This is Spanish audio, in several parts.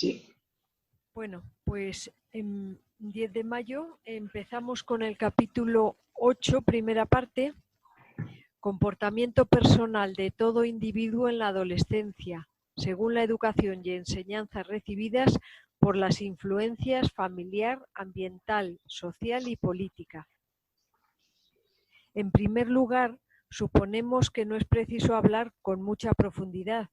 Sí. Bueno, pues en 10 de mayo empezamos con el capítulo 8, primera parte, comportamiento personal de todo individuo en la adolescencia, según la educación y enseñanzas recibidas por las influencias familiar, ambiental, social y política. En primer lugar, suponemos que no es preciso hablar con mucha profundidad,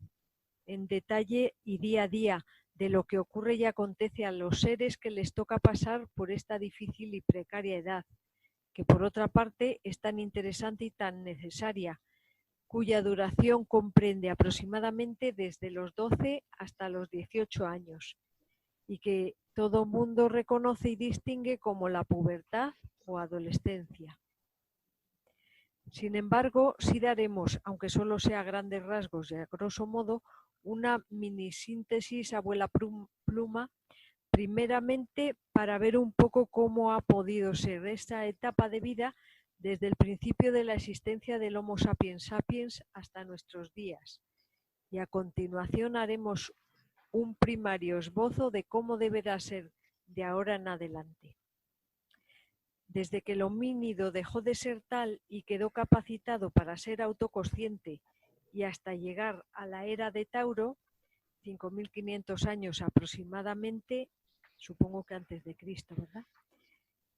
en detalle y día a día, de lo que ocurre y acontece a los seres que les toca pasar por esta difícil y precaria edad, que por otra parte es tan interesante y tan necesaria, cuya duración comprende aproximadamente desde los 12 hasta los 18 años, y que todo mundo reconoce y distingue como la pubertad o adolescencia. Sin embargo, sí daremos, aunque solo sea a grandes rasgos y a grosso modo, una mini síntesis abuela pluma, primeramente para ver un poco cómo ha podido ser esta etapa de vida desde el principio de la existencia del Homo sapiens sapiens hasta nuestros días. Y a continuación haremos un primario esbozo de cómo deberá ser de ahora en adelante. Desde que el homínido dejó de ser tal y quedó capacitado para ser autoconsciente y hasta llegar a la era de Tauro, 5.500 años aproximadamente, supongo que antes de Cristo, ¿verdad?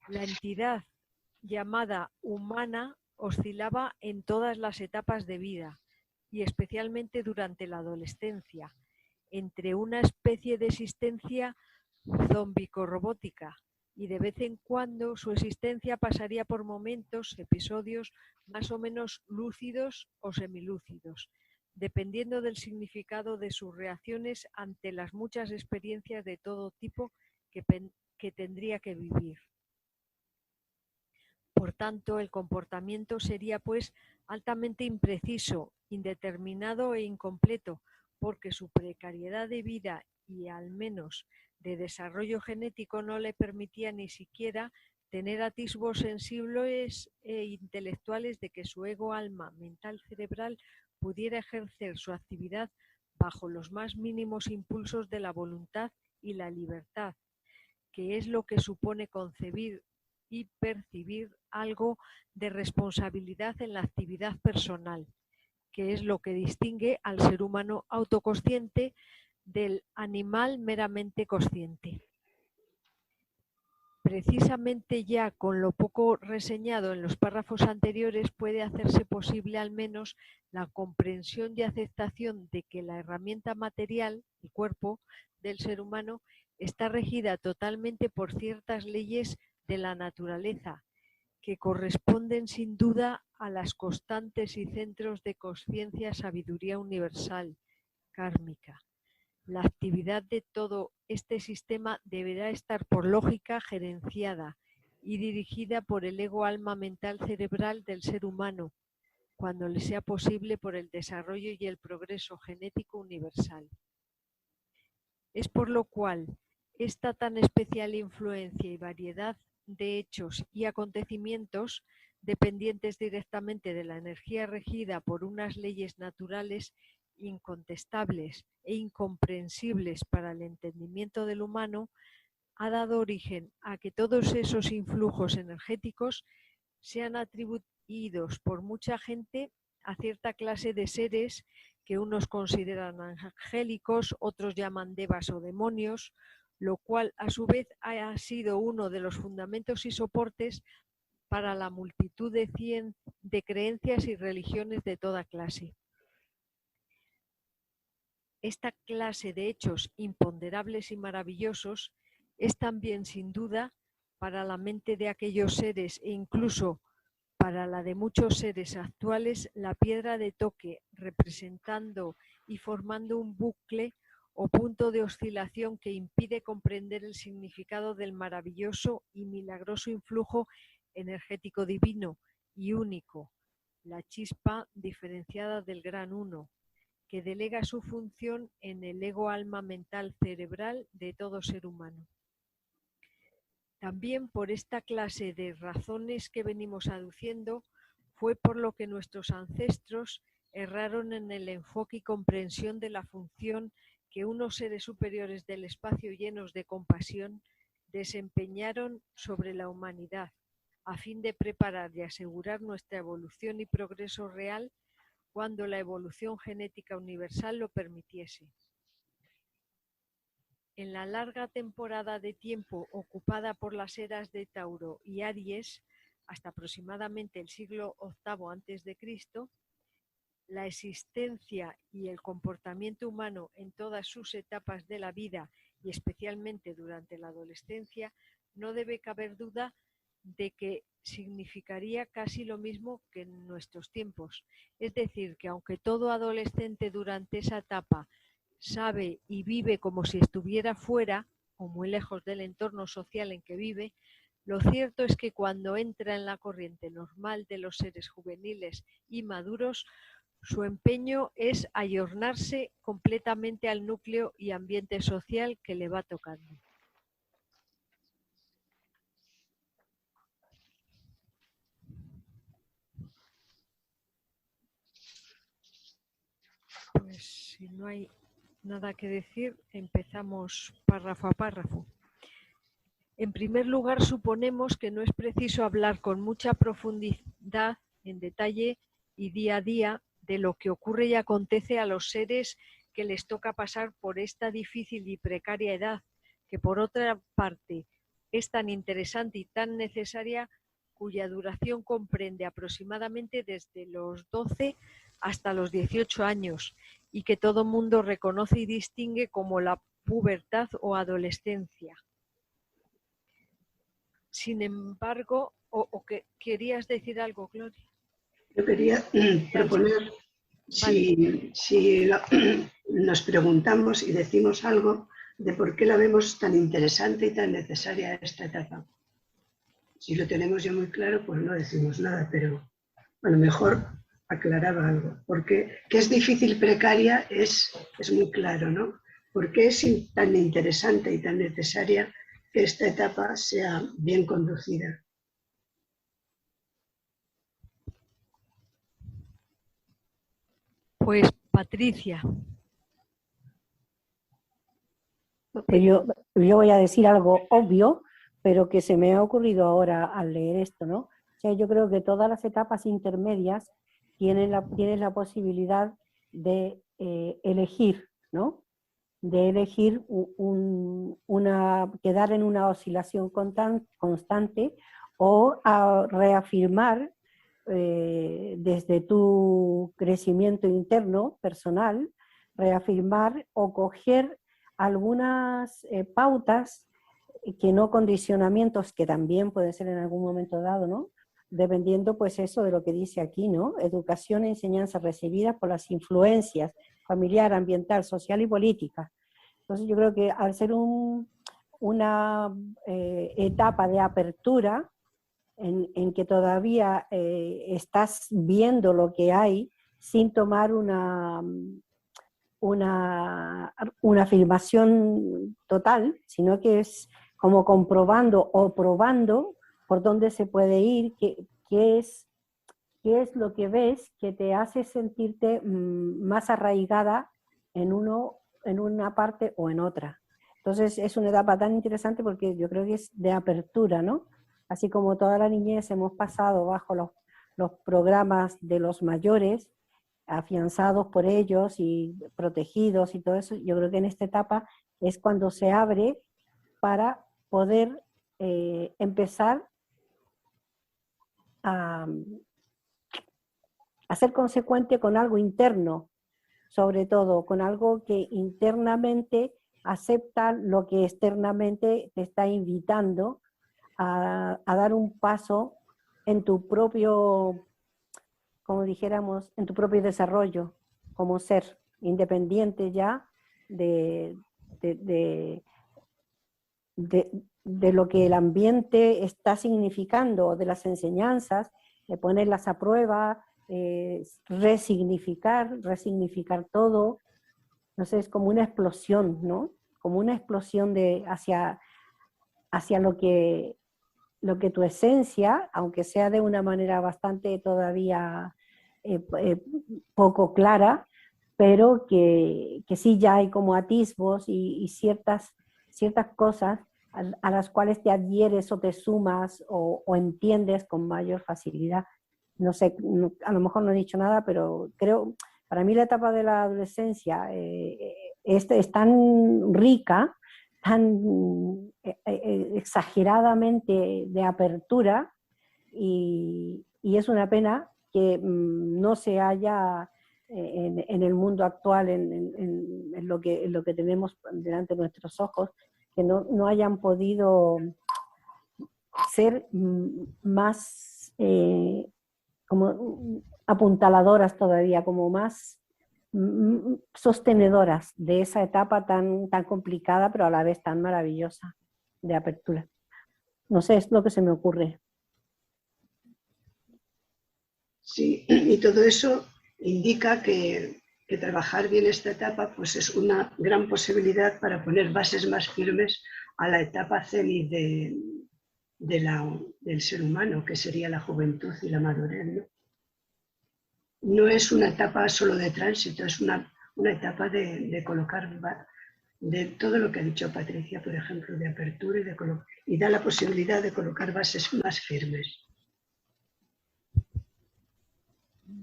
La entidad llamada humana oscilaba en todas las etapas de vida y especialmente durante la adolescencia, entre una especie de existencia zombico-robótica, y de vez en cuando su existencia pasaría por momentos, episodios más o menos lúcidos o semilúcidos, dependiendo del significado de sus reacciones ante las muchas experiencias de todo tipo que tendría que vivir. Por tanto, el comportamiento sería pues altamente impreciso, indeterminado e incompleto, porque su precariedad de vida y al menos de desarrollo genético no le permitía ni siquiera tener atisbos sensibles e intelectuales de que su ego alma mental cerebral pudiera ejercer su actividad bajo los más mínimos impulsos de la voluntad y la libertad, que es lo que supone concebir y percibir algo de responsabilidad en la actividad personal, que es lo que distingue al ser humano autoconsciente del animal meramente consciente. Precisamente ya con lo poco reseñado en los párrafos anteriores puede hacerse posible al menos la comprensión y aceptación de que la herramienta material, el cuerpo del ser humano, está regida totalmente por ciertas leyes de la naturaleza, que corresponden sin duda a las constantes y centros de conciencia, sabiduría universal, kármica. La actividad de todo este sistema deberá estar por lógica gerenciada y dirigida por el ego alma mental cerebral del ser humano, cuando le sea posible por el desarrollo y el progreso genético universal. Es por lo cual esta tan especial influencia y variedad de hechos y acontecimientos dependientes directamente de la energía regida por unas leyes naturales incontestables e incomprensibles para el entendimiento del humano, ha dado origen a que todos esos influjos energéticos sean atribuidos por mucha gente a cierta clase de seres que unos consideran angélicos, otros llaman devas o demonios, lo cual a su vez ha sido uno de los fundamentos y soportes para la multitud de creencias y religiones de toda clase. Esta clase de hechos imponderables y maravillosos es también, sin duda, para la mente de aquellos seres e incluso para la de muchos seres actuales, la piedra de toque, representando y formando un bucle o punto de oscilación que impide comprender el significado del maravilloso y milagroso influjo energético divino y único, la chispa diferenciada del gran uno, que delega su función en el ego alma mental cerebral de todo ser humano. También por esta clase de razones que venimos aduciendo fue por lo que nuestros ancestros erraron en el enfoque y comprensión de la función que unos seres superiores del espacio llenos de compasión desempeñaron sobre la humanidad, a fin de preparar y asegurar nuestra evolución y progreso real cuando la evolución genética universal lo permitiese. En la larga temporada de tiempo ocupada por las eras de Tauro y Aries, hasta aproximadamente el siglo VIII a.C., la existencia y el comportamiento humano en todas sus etapas de la vida y especialmente durante la adolescencia, no debe caber duda de que significaría casi lo mismo que en nuestros tiempos. Es decir, que aunque todo adolescente durante esa etapa sabe y vive como si estuviera fuera o muy lejos del entorno social en que vive, lo cierto es que cuando entra en la corriente normal de los seres juveniles y maduros, su empeño es ayornarse completamente al núcleo y ambiente social que le va tocando. Pues si no hay nada que decir, empezamos párrafo a párrafo. En primer lugar, suponemos que no es preciso hablar con mucha profundidad, en detalle y día a día, de lo que ocurre y acontece a los seres que les toca pasar por esta difícil y precaria edad, que por otra parte es tan interesante y tan necesaria, cuya duración comprende aproximadamente desde los 12 hasta los 18 años y que todo mundo reconoce y distingue como la pubertad o adolescencia. Sin embargo, ¿o que querías decir algo, Gloria? Yo quería proponer, si nos preguntamos y decimos algo de por qué la vemos tan interesante y tan necesaria esta etapa. Si lo tenemos ya muy claro, pues no decimos nada, pero a lo mejor aclaraba algo. Porque que es difícil, precaria, es muy claro, ¿no? ¿Por qué es tan interesante y tan necesaria que esta etapa sea bien conducida? Pues Patricia. Pues yo voy a decir algo obvio, pero que se me ha ocurrido ahora al leer esto, ¿no? O sea, yo creo que todas las etapas intermedias tienen la posibilidad de elegir, ¿no? De elegir quedar en una oscilación constante o a reafirmar desde tu crecimiento interno, personal, reafirmar o coger algunas pautas que no condicionamientos, que también pueden ser en algún momento dado, ¿no? Dependiendo, pues eso de lo que dice aquí, ¿no? Educación e enseñanza recibida por las influencias familiar, ambiental, social y política. Entonces yo creo que al ser una etapa de apertura, en que todavía estás viendo lo que hay sin tomar una afirmación total, sino que es como comprobando o probando por dónde se puede ir, qué es lo que ves que te hace sentirte más arraigada en una parte o en otra. Entonces es una etapa tan interesante porque yo creo que es de apertura, ¿no? Así como toda la niñez hemos pasado bajo los programas de los mayores, afianzados por ellos y protegidos y todo eso, yo creo que en esta etapa es cuando se abre para poder empezar a ser consecuente con algo interno, sobre todo con algo que internamente acepta lo que externamente te está invitando a dar un paso en tu propio, como dijéramos, en tu propio desarrollo como ser independiente ya de lo que el ambiente está significando, de las enseñanzas, de ponerlas a prueba, resignificar todo. No sé, es como una explosión, ¿no? Como una explosión hacia lo que tu esencia, aunque sea de una manera bastante todavía poco clara, pero que sí ya hay como atisbos y ciertas cosas a las cuales te adhieres o te sumas o entiendes con mayor facilidad. No sé, a lo mejor no he dicho nada, pero creo, para mí la etapa de la adolescencia es tan rica, tan exageradamente de apertura, y es una pena que no se haya en el mundo actual, en lo que tenemos delante de nuestros ojos, que no hayan podido ser más como apuntaladoras todavía, como más sostenedoras de esa etapa tan complicada, pero a la vez tan maravillosa de apertura. No sé, es lo que se me ocurre. Sí, y todo eso indica que trabajar bien esta etapa pues es una gran posibilidad para poner bases más firmes a la etapa cenit del ser humano, que sería la juventud y la madurez, ¿no? No es una etapa solo de tránsito, es una etapa de colocar, de todo lo que ha dicho Patricia, por ejemplo, de apertura y da la posibilidad de colocar bases más firmes.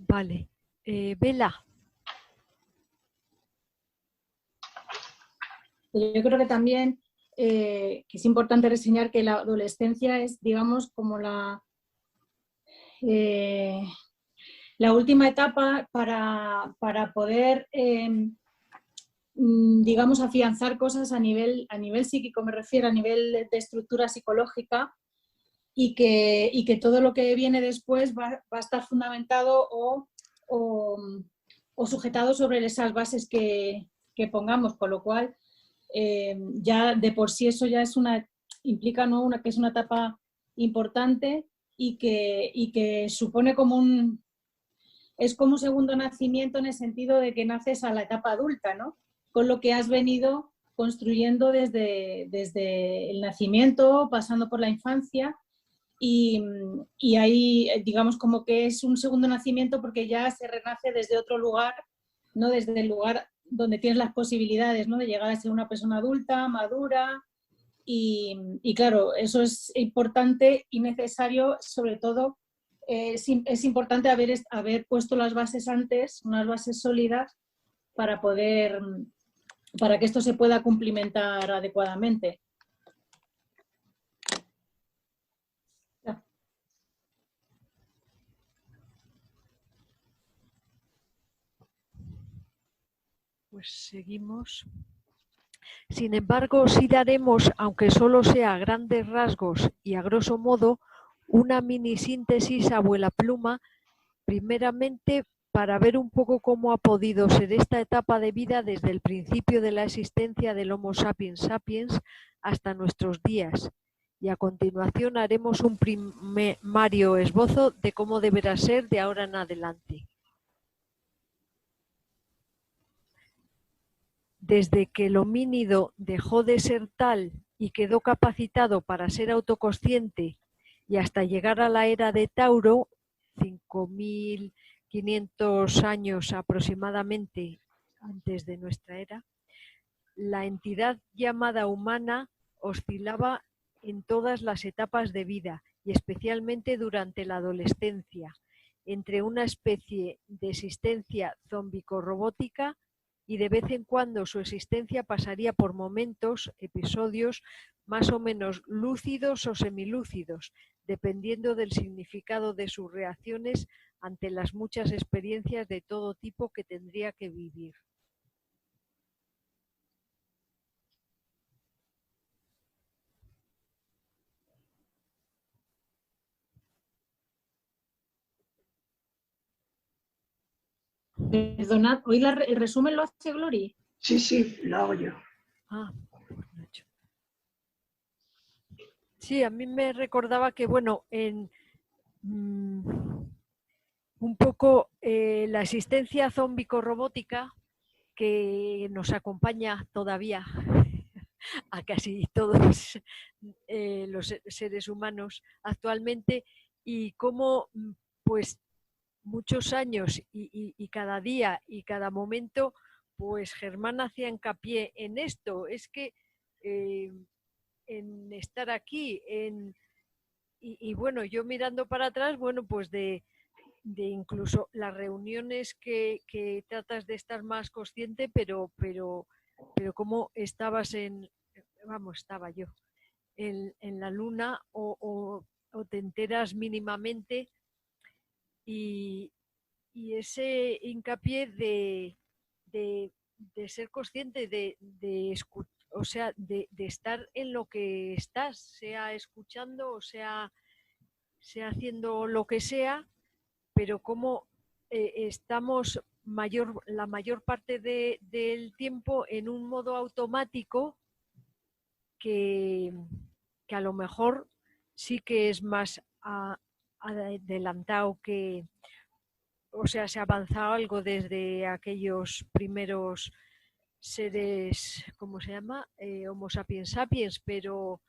Vale. Bela. Yo creo que también que es importante reseñar que la adolescencia es, digamos, como la última etapa para poder, digamos, afianzar cosas a nivel psíquico, me refiero, a nivel de estructura psicológica, y que todo lo que viene después va a estar fundamentado o sujetado sobre esas bases que pongamos, con lo cual ya de por sí eso ya implica, ¿no?, que es una etapa importante y que supone es como un segundo nacimiento, en el sentido de que naces a la etapa adulta, ¿no?, con lo que has venido construyendo desde el nacimiento, pasando por la infancia, y ahí, digamos, como que es un segundo nacimiento porque ya se renace desde otro lugar, ¿no?, desde el lugar donde tienes las posibilidades, ¿no?, de llegar a ser una persona adulta, madura, y claro, eso es importante y necesario. Sobre todo es importante haber puesto las bases antes, unas bases sólidas, para que esto se pueda cumplimentar adecuadamente. Pues seguimos. Sin embargo, sí daremos, aunque solo sea a grandes rasgos y a grosso modo, una mini síntesis a vuela pluma, primeramente para ver un poco cómo ha podido ser esta etapa de vida desde el principio de la existencia del Homo sapiens sapiens hasta nuestros días. Y a continuación haremos un primario esbozo de cómo deberá ser de ahora en adelante. Desde que el homínido dejó de ser tal y quedó capacitado para ser autoconsciente, y hasta llegar a la era de Tauro, 5.500 años aproximadamente antes de nuestra era, la entidad llamada humana oscilaba en todas las etapas de vida, y especialmente durante la adolescencia, entre una especie de existencia zombico-robótica, y de vez en cuando su existencia pasaría por momentos, episodios más o menos lúcidos o semilúcidos, dependiendo del significado de sus reacciones ante las muchas experiencias de todo tipo que tendría que vivir. Perdonad, ¿hoy el resumen lo hace Glory? Sí, lo hago yo. Sí, a mí me recordaba que, bueno, un poco la existencia zombico-robótica que nos acompaña todavía a casi todos los seres humanos actualmente, y cómo pues muchos años y cada día y cada momento, pues Germán hacía hincapié en esto, es que en estar aquí, y bueno, yo mirando para atrás, bueno, pues de incluso las reuniones que tratas de estar más consciente, pero cómo estabas estaba yo en la luna o te enteras mínimamente y ese hincapié de ser consciente, de escuchar, o sea, de estar en lo que estás, sea escuchando o sea haciendo lo que sea, pero cómo estamos la mayor parte del tiempo en un modo automático que a lo mejor sí que es más adelantado o sea, se ha avanzado algo desde aquellos primeros seres, ¿cómo se llama? Homo sapiens sapiens, pero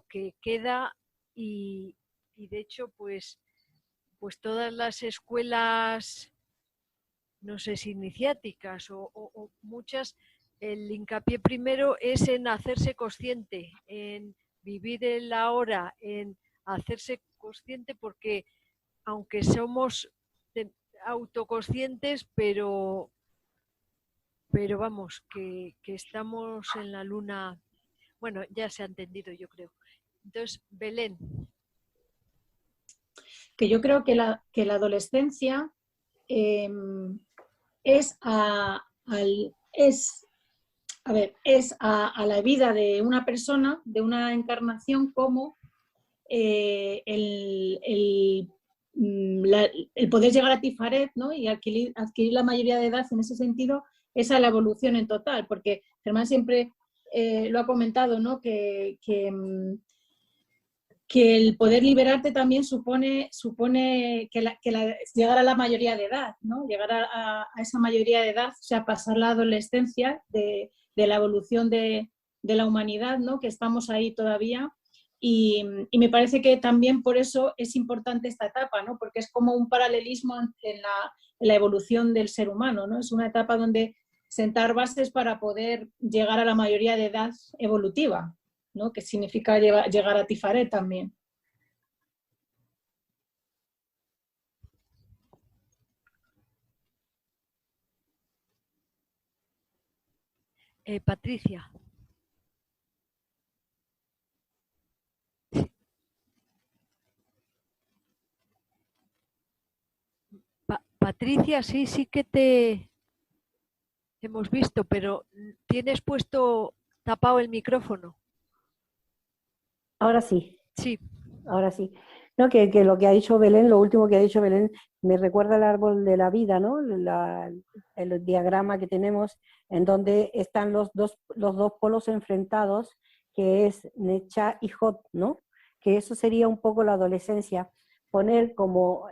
que queda y de hecho, pues todas las escuelas, no sé si iniciáticas o muchas, el hincapié primero es en hacerse consciente, en vivir el ahora, en hacerse consciente, porque aunque somos autoconscientes, pero vamos, que estamos en la luna, bueno, ya se ha entendido, yo creo. Entonces, Belén. Que yo creo que la adolescencia es a la vida de una persona, de una encarnación, como el poder llegar a Tifaret, ¿no? Y adquirir la mayoría de edad en ese sentido, esa es la evolución en total, porque Germán siempre lo ha comentado, ¿no? Que el poder liberarte también supone llegar a la mayoría de edad, ¿no? Llegar a esa mayoría de edad, o sea, pasar la adolescencia de la evolución de la humanidad, ¿no? Que estamos ahí todavía. Y me parece que también por eso es importante esta etapa, ¿no? Porque es como un paralelismo en la evolución del ser humano, ¿no? Es una etapa donde sentar bases para poder llegar a la mayoría de edad evolutiva, ¿no? Que significa llegar a Tifaret también. Patricia. Patricia, sí que te hemos visto, pero tienes puesto tapado el micrófono. Ahora sí. Sí. Ahora sí. No, que lo que ha dicho Belén, lo último que ha dicho Belén, me recuerda al árbol de la vida, ¿no? El diagrama que tenemos, en donde están los dos polos enfrentados, que es Necha y Hot, ¿no? Que eso sería un poco la adolescencia. Poner como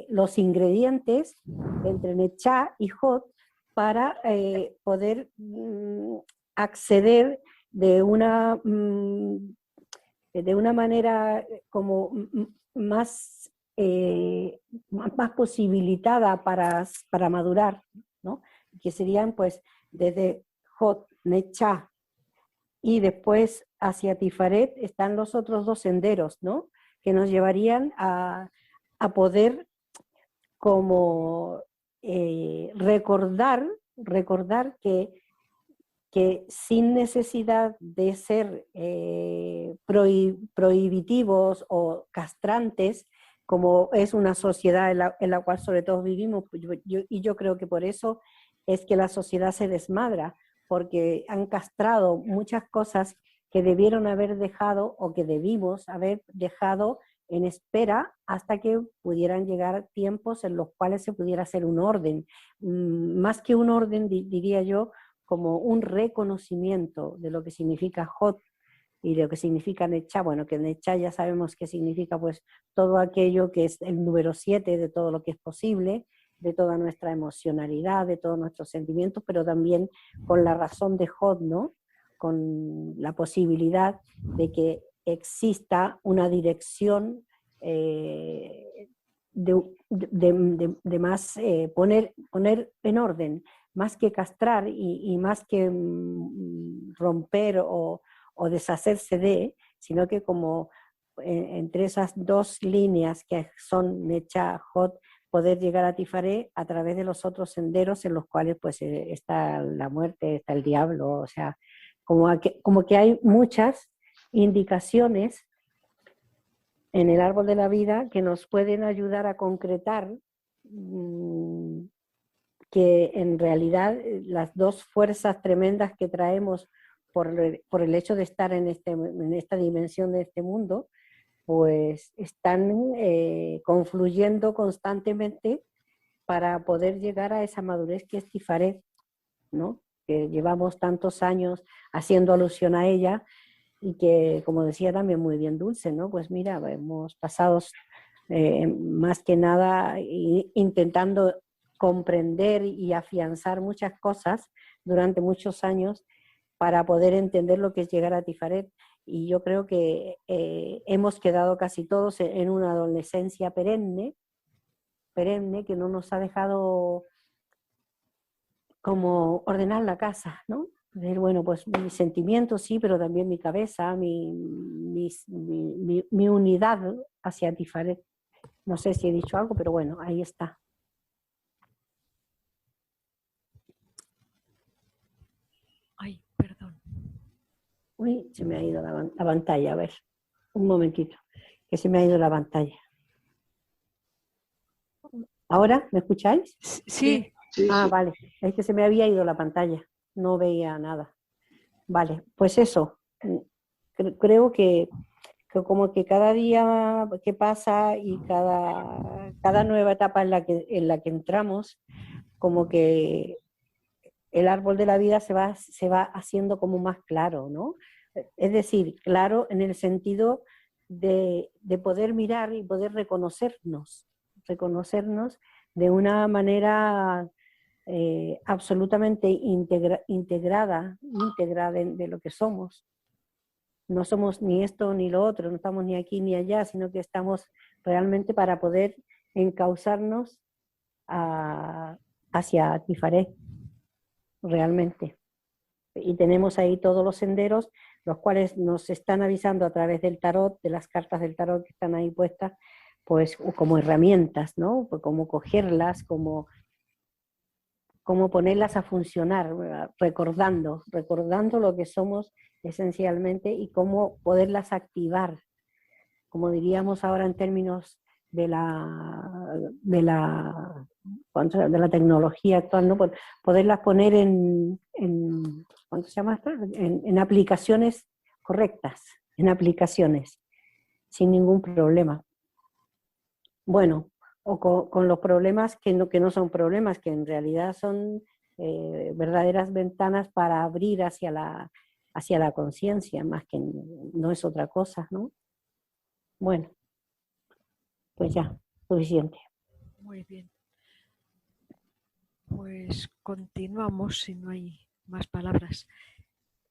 los ingredientes entre Necha y Hot para poder acceder de una manera como más posibilitada para madurar, ¿no? Que serían pues desde Hot, Necha y después hacia Tifaret están los otros dos senderos, ¿no? Que nos llevarían a poder como recordar que sin necesidad de ser prohibitivos o castrantes, como es una sociedad en la cual sobre todo vivimos, y yo creo que por eso es que la sociedad se desmadra, porque han castrado muchas cosas que debieron haber dejado o que debimos haber dejado en espera hasta que pudieran llegar tiempos en los cuales se pudiera hacer un orden. Más que un orden, diría yo, como un reconocimiento de lo que significa Hot y de lo que significa Necha. Bueno, que Necha ya sabemos que significa pues todo aquello que es el número 7 de todo lo que es posible, de toda nuestra emocionalidad, de todos nuestros sentimientos, pero también con la razón de Hot, ¿no? Con la posibilidad de que exista una dirección de más poner en orden, más que castrar y más que romper o deshacerse de, sino que como entre esas dos líneas que son Necha, Hot, poder llegar a Tifaré a través de los otros senderos en los cuales pues está la muerte, está el diablo, o sea, como que hay muchas indicaciones en el árbol de la vida que nos pueden ayudar a concretar que en realidad las dos fuerzas tremendas que traemos por el hecho de estar en esta dimensión de este mundo, pues están confluyendo constantemente para poder llegar a esa madurez que es Tifaré, ¿no? Que llevamos tantos años haciendo alusión a ella y que, como decía también muy bien Dulce, ¿no? Pues mira, hemos pasado más que nada intentando comprender y afianzar muchas cosas durante muchos años para poder entender lo que es llegar a Tifaret. Y yo creo que hemos quedado casi todos en una adolescencia perenne que no nos ha dejado como ordenar la casa, ¿no? Decir, bueno, pues mis sentimientos sí, pero también mi cabeza, mi unidad hacia Tifaret. No sé si he dicho algo, pero bueno, ahí está. Ay, perdón. Uy, se me ha ido la pantalla, a ver, un momentito, que se me ha ido la pantalla. ¿Ahora me escucháis? Sí. Ah, vale, es que se me había ido la pantalla, no veía nada. Vale, pues eso, creo que como que cada día que pasa y cada nueva etapa en la que entramos, como que el árbol de la vida se va haciendo como más claro, ¿no? Es decir, claro en el sentido de poder mirar y poder reconocernos de una manera absolutamente íntegra de lo que somos. No somos ni esto ni lo otro, no estamos ni aquí ni allá, sino que estamos realmente para poder encauzarnos hacia Tifaré, realmente. Y tenemos ahí todos los senderos, los cuales nos están avisando a través del tarot, de las cartas del tarot que están ahí puestas, pues como herramientas, ¿no? Pues como cogerlas, como ponerlas a funcionar, recordando lo que somos esencialmente y cómo poderlas activar, como diríamos ahora en términos de la tecnología actual, ¿no? Poderlas poner en ¿cuánto se llama esto? En aplicaciones correctas, en aplicaciones, sin ningún problema. Bueno, o con los problemas que no son problemas, que en realidad son verdaderas ventanas para abrir hacia la conciencia, más que no es otra cosa, ¿no? Bueno, pues ya, suficiente. Muy bien. Pues continuamos si no hay más palabras.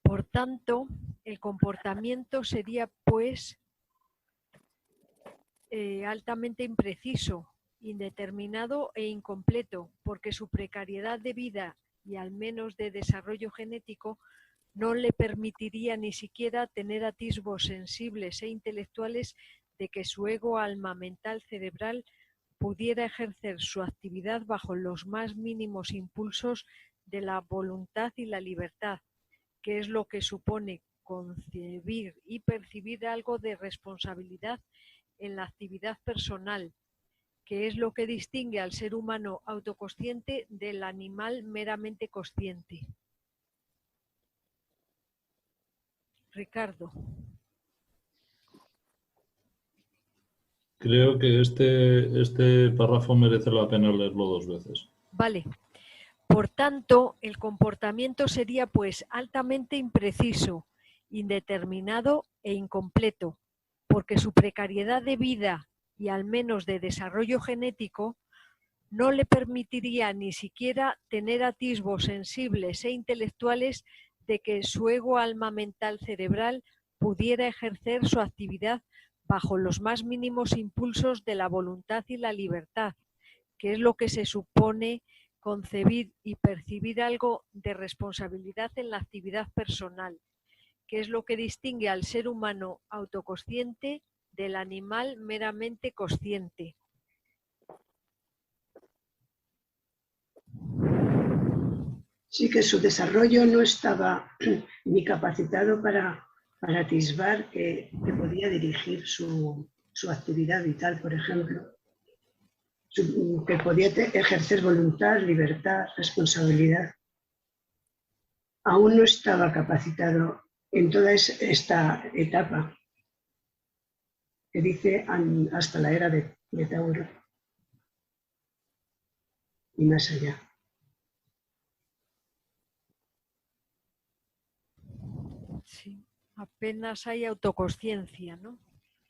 Por tanto, el comportamiento sería pues altamente impreciso, indeterminado e incompleto, porque su precariedad de vida y al menos de desarrollo genético no le permitiría ni siquiera tener atisbos sensibles e intelectuales de que su ego alma mental cerebral pudiera ejercer su actividad bajo los más mínimos impulsos de la voluntad y la libertad, que es lo que supone concebir y percibir algo de responsabilidad en la actividad personal, que es lo que distingue al ser humano autoconsciente del animal meramente consciente. Ricardo. Creo que este párrafo merece la pena leerlo 2 veces. Vale. Por tanto, el comportamiento sería pues altamente impreciso, indeterminado e incompleto, porque su precariedad de vida y al menos de desarrollo genético no le permitiría ni siquiera tener atisbos sensibles e intelectuales de que su ego alma mental cerebral pudiera ejercer su actividad bajo los más mínimos impulsos de la voluntad y la libertad, que es lo que se supone concebir y percibir algo de responsabilidad en la actividad personal, que es lo que distingue al ser humano autoconsciente del animal meramente consciente. Sí, que su desarrollo no estaba ni capacitado para atisbar que podía dirigir su actividad vital, por ejemplo, que podía ejercer voluntad, libertad, responsabilidad. Aún no estaba capacitado en toda esta etapa, que dice hasta la era de Tauro y más allá. Sí, apenas hay autoconsciencia, ¿no?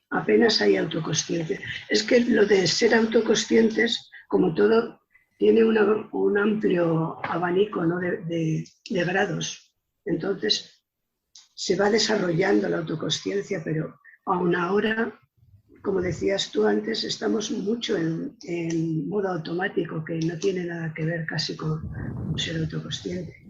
Apenas hay autoconsciencia. Es que lo de ser autoconscientes, como todo, tiene un amplio abanico, ¿no? de grados. Entonces, se va desarrollando la autoconsciencia, pero aún ahora, como decías tú antes, estamos mucho en modo automático, que no tiene nada que ver casi con ser autoconsciente.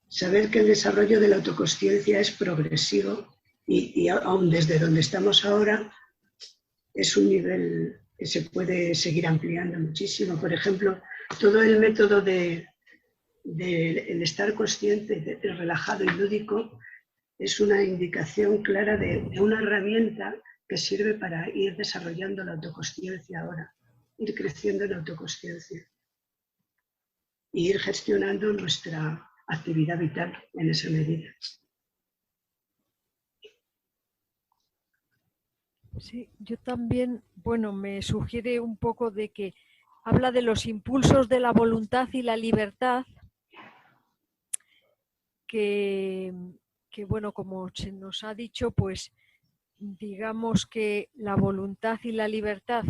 Saber que el desarrollo de la autoconsciencia es progresivo y aún desde donde estamos ahora es un nivel que se puede seguir ampliando muchísimo. Por ejemplo, todo el método del estar consciente, relajado y lúdico es una indicación clara de una herramienta que sirve para ir desarrollando la autoconsciencia ahora, ir creciendo en la autoconsciencia y ir gestionando nuestra actividad vital en esa medida. Sí, yo también, bueno, me sugiere un poco de que habla de los impulsos de la voluntad y la libertad, que bueno, como se nos ha dicho, pues digamos que la voluntad y la libertad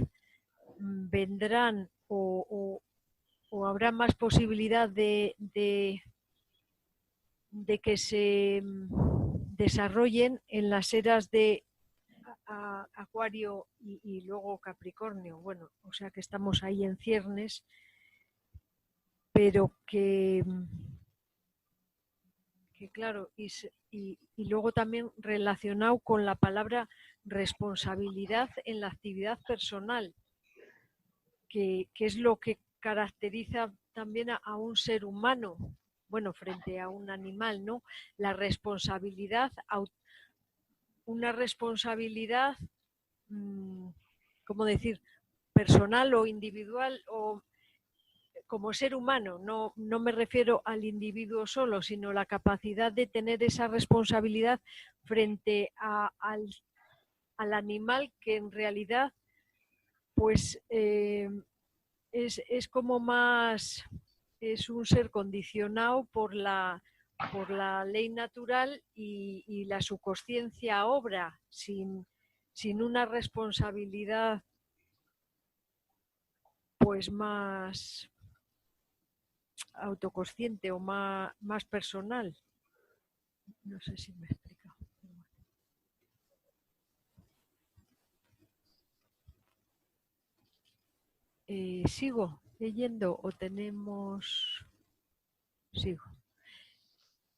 vendrán o habrá más posibilidad de que se desarrollen en las eras de Acuario y luego Capricornio. Bueno, o sea que estamos ahí en ciernes, pero que claro, y luego también relacionado con la palabra responsabilidad en la actividad personal, que es lo que caracteriza también a un ser humano, bueno, frente a un animal, ¿no? La responsabilidad, una responsabilidad, ¿cómo decir?, personal o individual o como ser humano. No me refiero al individuo solo, sino la capacidad de tener esa responsabilidad frente al animal, que en realidad pues es como más, es un ser condicionado por la ley natural y la subconsciencia obra sin una responsabilidad pues más autoconsciente o más personal. No sé si me he explicado. ¿Sigo leyendo o tenemos...? Sigo.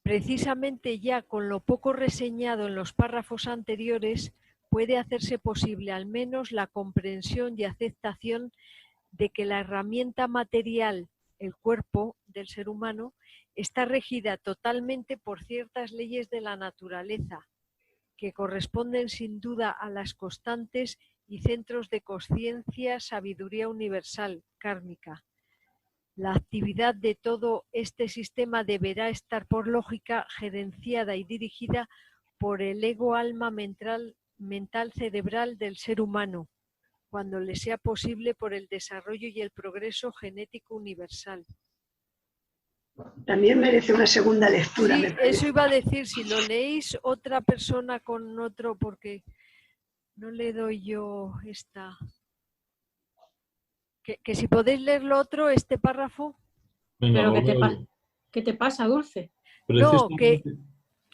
Precisamente ya con lo poco reseñado en los párrafos anteriores puede hacerse posible al menos la comprensión y aceptación de que la herramienta material, el cuerpo del ser humano, está regida totalmente por ciertas leyes de la naturaleza, que corresponden sin duda a las constantes y centros de conciencia, sabiduría universal, kármica. La actividad de todo este sistema deberá estar por lógica gerenciada y dirigida por el ego alma mental cerebral del ser humano, cuando le sea posible por el desarrollo y el progreso genético universal. También merece una segunda lectura. Sí, eso iba a decir, si lo leéis otra persona con otro, porque no le doy yo esta... Que si podéis leerlo otro, este párrafo. Venga, Pero ¿qué te pasa, Dulce? No,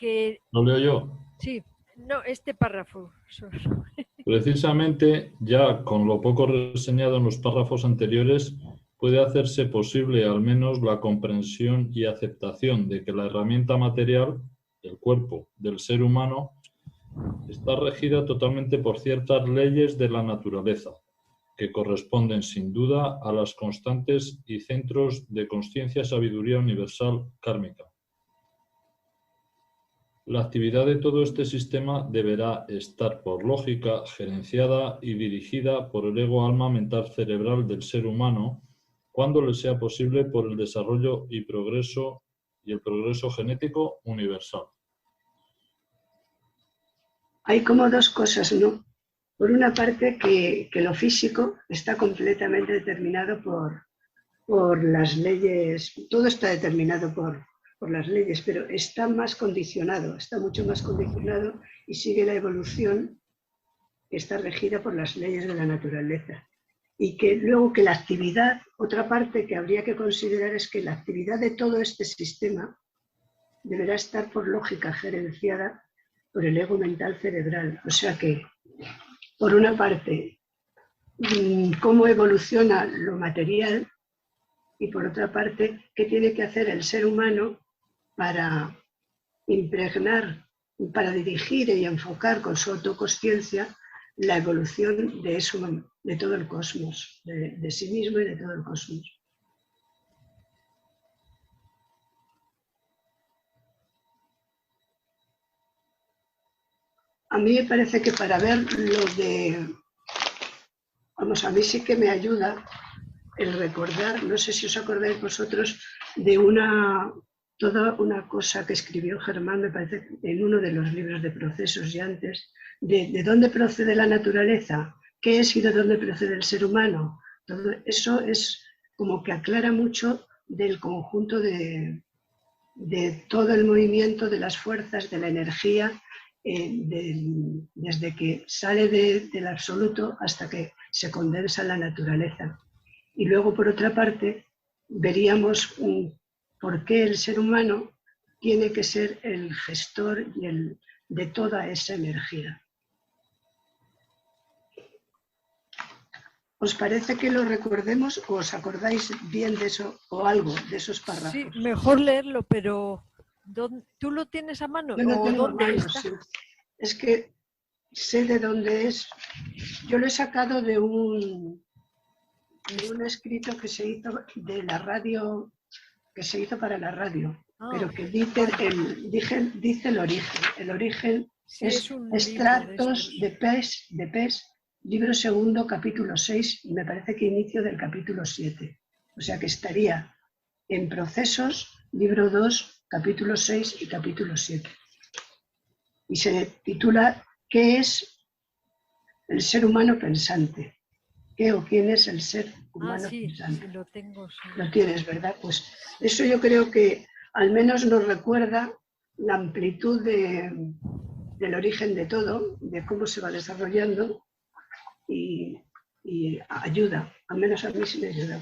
que ¿Lo leo yo? sí, no, este párrafo. Precisamente, ya con lo poco reseñado en los párrafos anteriores, puede hacerse posible al menos la comprensión y aceptación de que la herramienta material, el cuerpo del ser humano, está regida totalmente por ciertas leyes de la naturaleza, que corresponden sin duda a las constantes y centros de consciencia sabiduría universal kármica. La actividad de todo este sistema deberá estar por lógica gerenciada y dirigida por el ego alma mental cerebral del ser humano cuando le sea posible por el desarrollo y el progreso genético universal. Hay como dos cosas, ¿no? Por una parte que lo físico está completamente determinado por las leyes, todo está determinado por las leyes, pero está más condicionado, está mucho más condicionado y sigue la evolución que está regida por las leyes de la naturaleza. Y que luego que la actividad, otra parte que habría que considerar es que la actividad de todo este sistema deberá estar por lógica gerenciada por el ego mental cerebral. O sea que, por una parte, cómo evoluciona lo material y por otra parte, qué tiene que hacer el ser humano para impregnar, para dirigir y enfocar con su autoconsciencia la evolución de todo el cosmos, de sí mismo y de todo el cosmos. A mí me parece que para ver lo de... Vamos, a mí sí que me ayuda el recordar, no sé si os acordáis vosotros, de toda una cosa que escribió Germán, me parece, en uno de los libros de procesos y antes, de dónde procede la naturaleza, qué es y de dónde procede el ser humano. Todo eso es como que aclara mucho del conjunto de todo el movimiento, de las fuerzas, de la energía, desde que sale del absoluto hasta que se condensa en la naturaleza. Y luego, por otra parte, veríamos por qué el ser humano tiene que ser el gestor de toda esa energía. ¿Os parece que lo recordemos o os acordáis bien de eso o algo de esos párrafos? Sí, mejor leerlo, pero ¿tú lo tienes a mano? Yo no ¿O tengo dónde manos, está? sí. Es que sé de dónde es. Yo lo he sacado de un escrito que se hizo de la radio, que se hizo para la radio, pero que dice el origen. El origen sí, es un extractos de PES, libro segundo, capítulo 6, y me parece que inicio del capítulo 7. O sea que estaría en Procesos, libro 2, capítulo 6 y capítulo 7. Y se titula ¿Qué es el ser humano pensante? ¿Qué o quién es el ser humano pensante? Sí, lo tengo. Sí. Lo tienes, ¿verdad? Pues eso yo creo que al menos nos recuerda la amplitud del origen de todo, de cómo se va desarrollando y ayuda, al menos a mí sí me ayuda.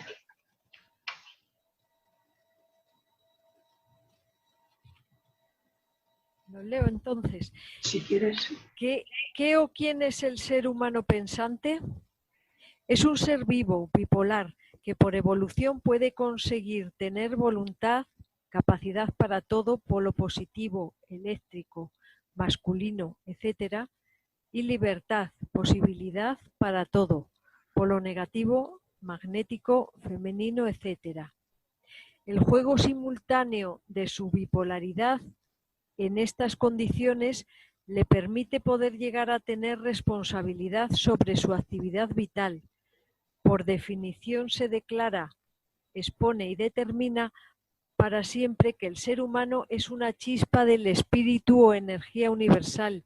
Lo leo entonces. Si quieres. ¿Qué o quién es el ser humano pensante? Es un ser vivo, bipolar, que por evolución puede conseguir tener voluntad, capacidad para todo, polo positivo, eléctrico, masculino, etc., y libertad, posibilidad para todo, polo negativo, magnético, femenino, etc. El juego simultáneo de su bipolaridad en estas condiciones le permite poder llegar a tener responsabilidad sobre su actividad vital. Por definición se declara, expone y determina para siempre que el ser humano es una chispa del espíritu o energía universal,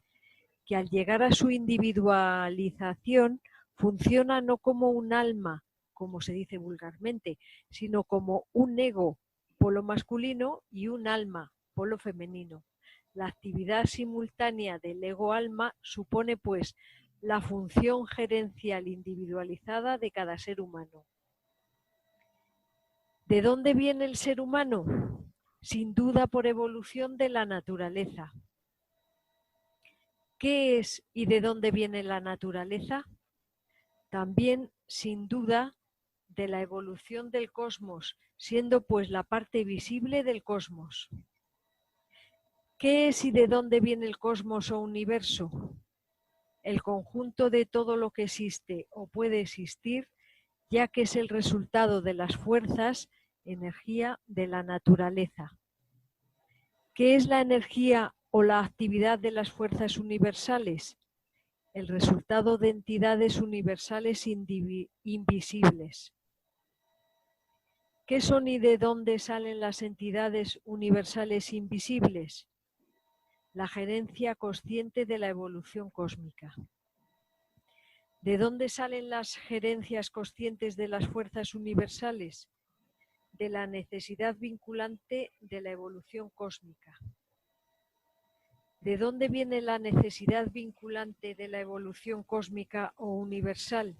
que al llegar a su individualización funciona no como un alma, como se dice vulgarmente, sino como un ego, polo masculino, y un alma, polo femenino. La actividad simultánea del ego-alma supone, pues, la función gerencial individualizada de cada ser humano. ¿De dónde viene el ser humano? sin duda por evolución de la naturaleza. ¿Qué es y de dónde viene la naturaleza? También, sin duda, de la evolución del cosmos, siendo pues la parte visible del cosmos. ¿Qué es y de dónde viene el cosmos o universo? El conjunto de todo lo que existe o puede existir, ya que es el resultado de las fuerzas, energía de la naturaleza. ¿Qué es la energía o la actividad de las fuerzas universales? El resultado de entidades universales invisibles. ¿Qué son y de dónde salen las entidades universales invisibles? La gerencia consciente de la evolución cósmica. ¿De dónde salen las gerencias conscientes de las fuerzas universales? De la necesidad vinculante de la evolución cósmica. ¿De dónde viene la necesidad vinculante de la evolución cósmica o universal?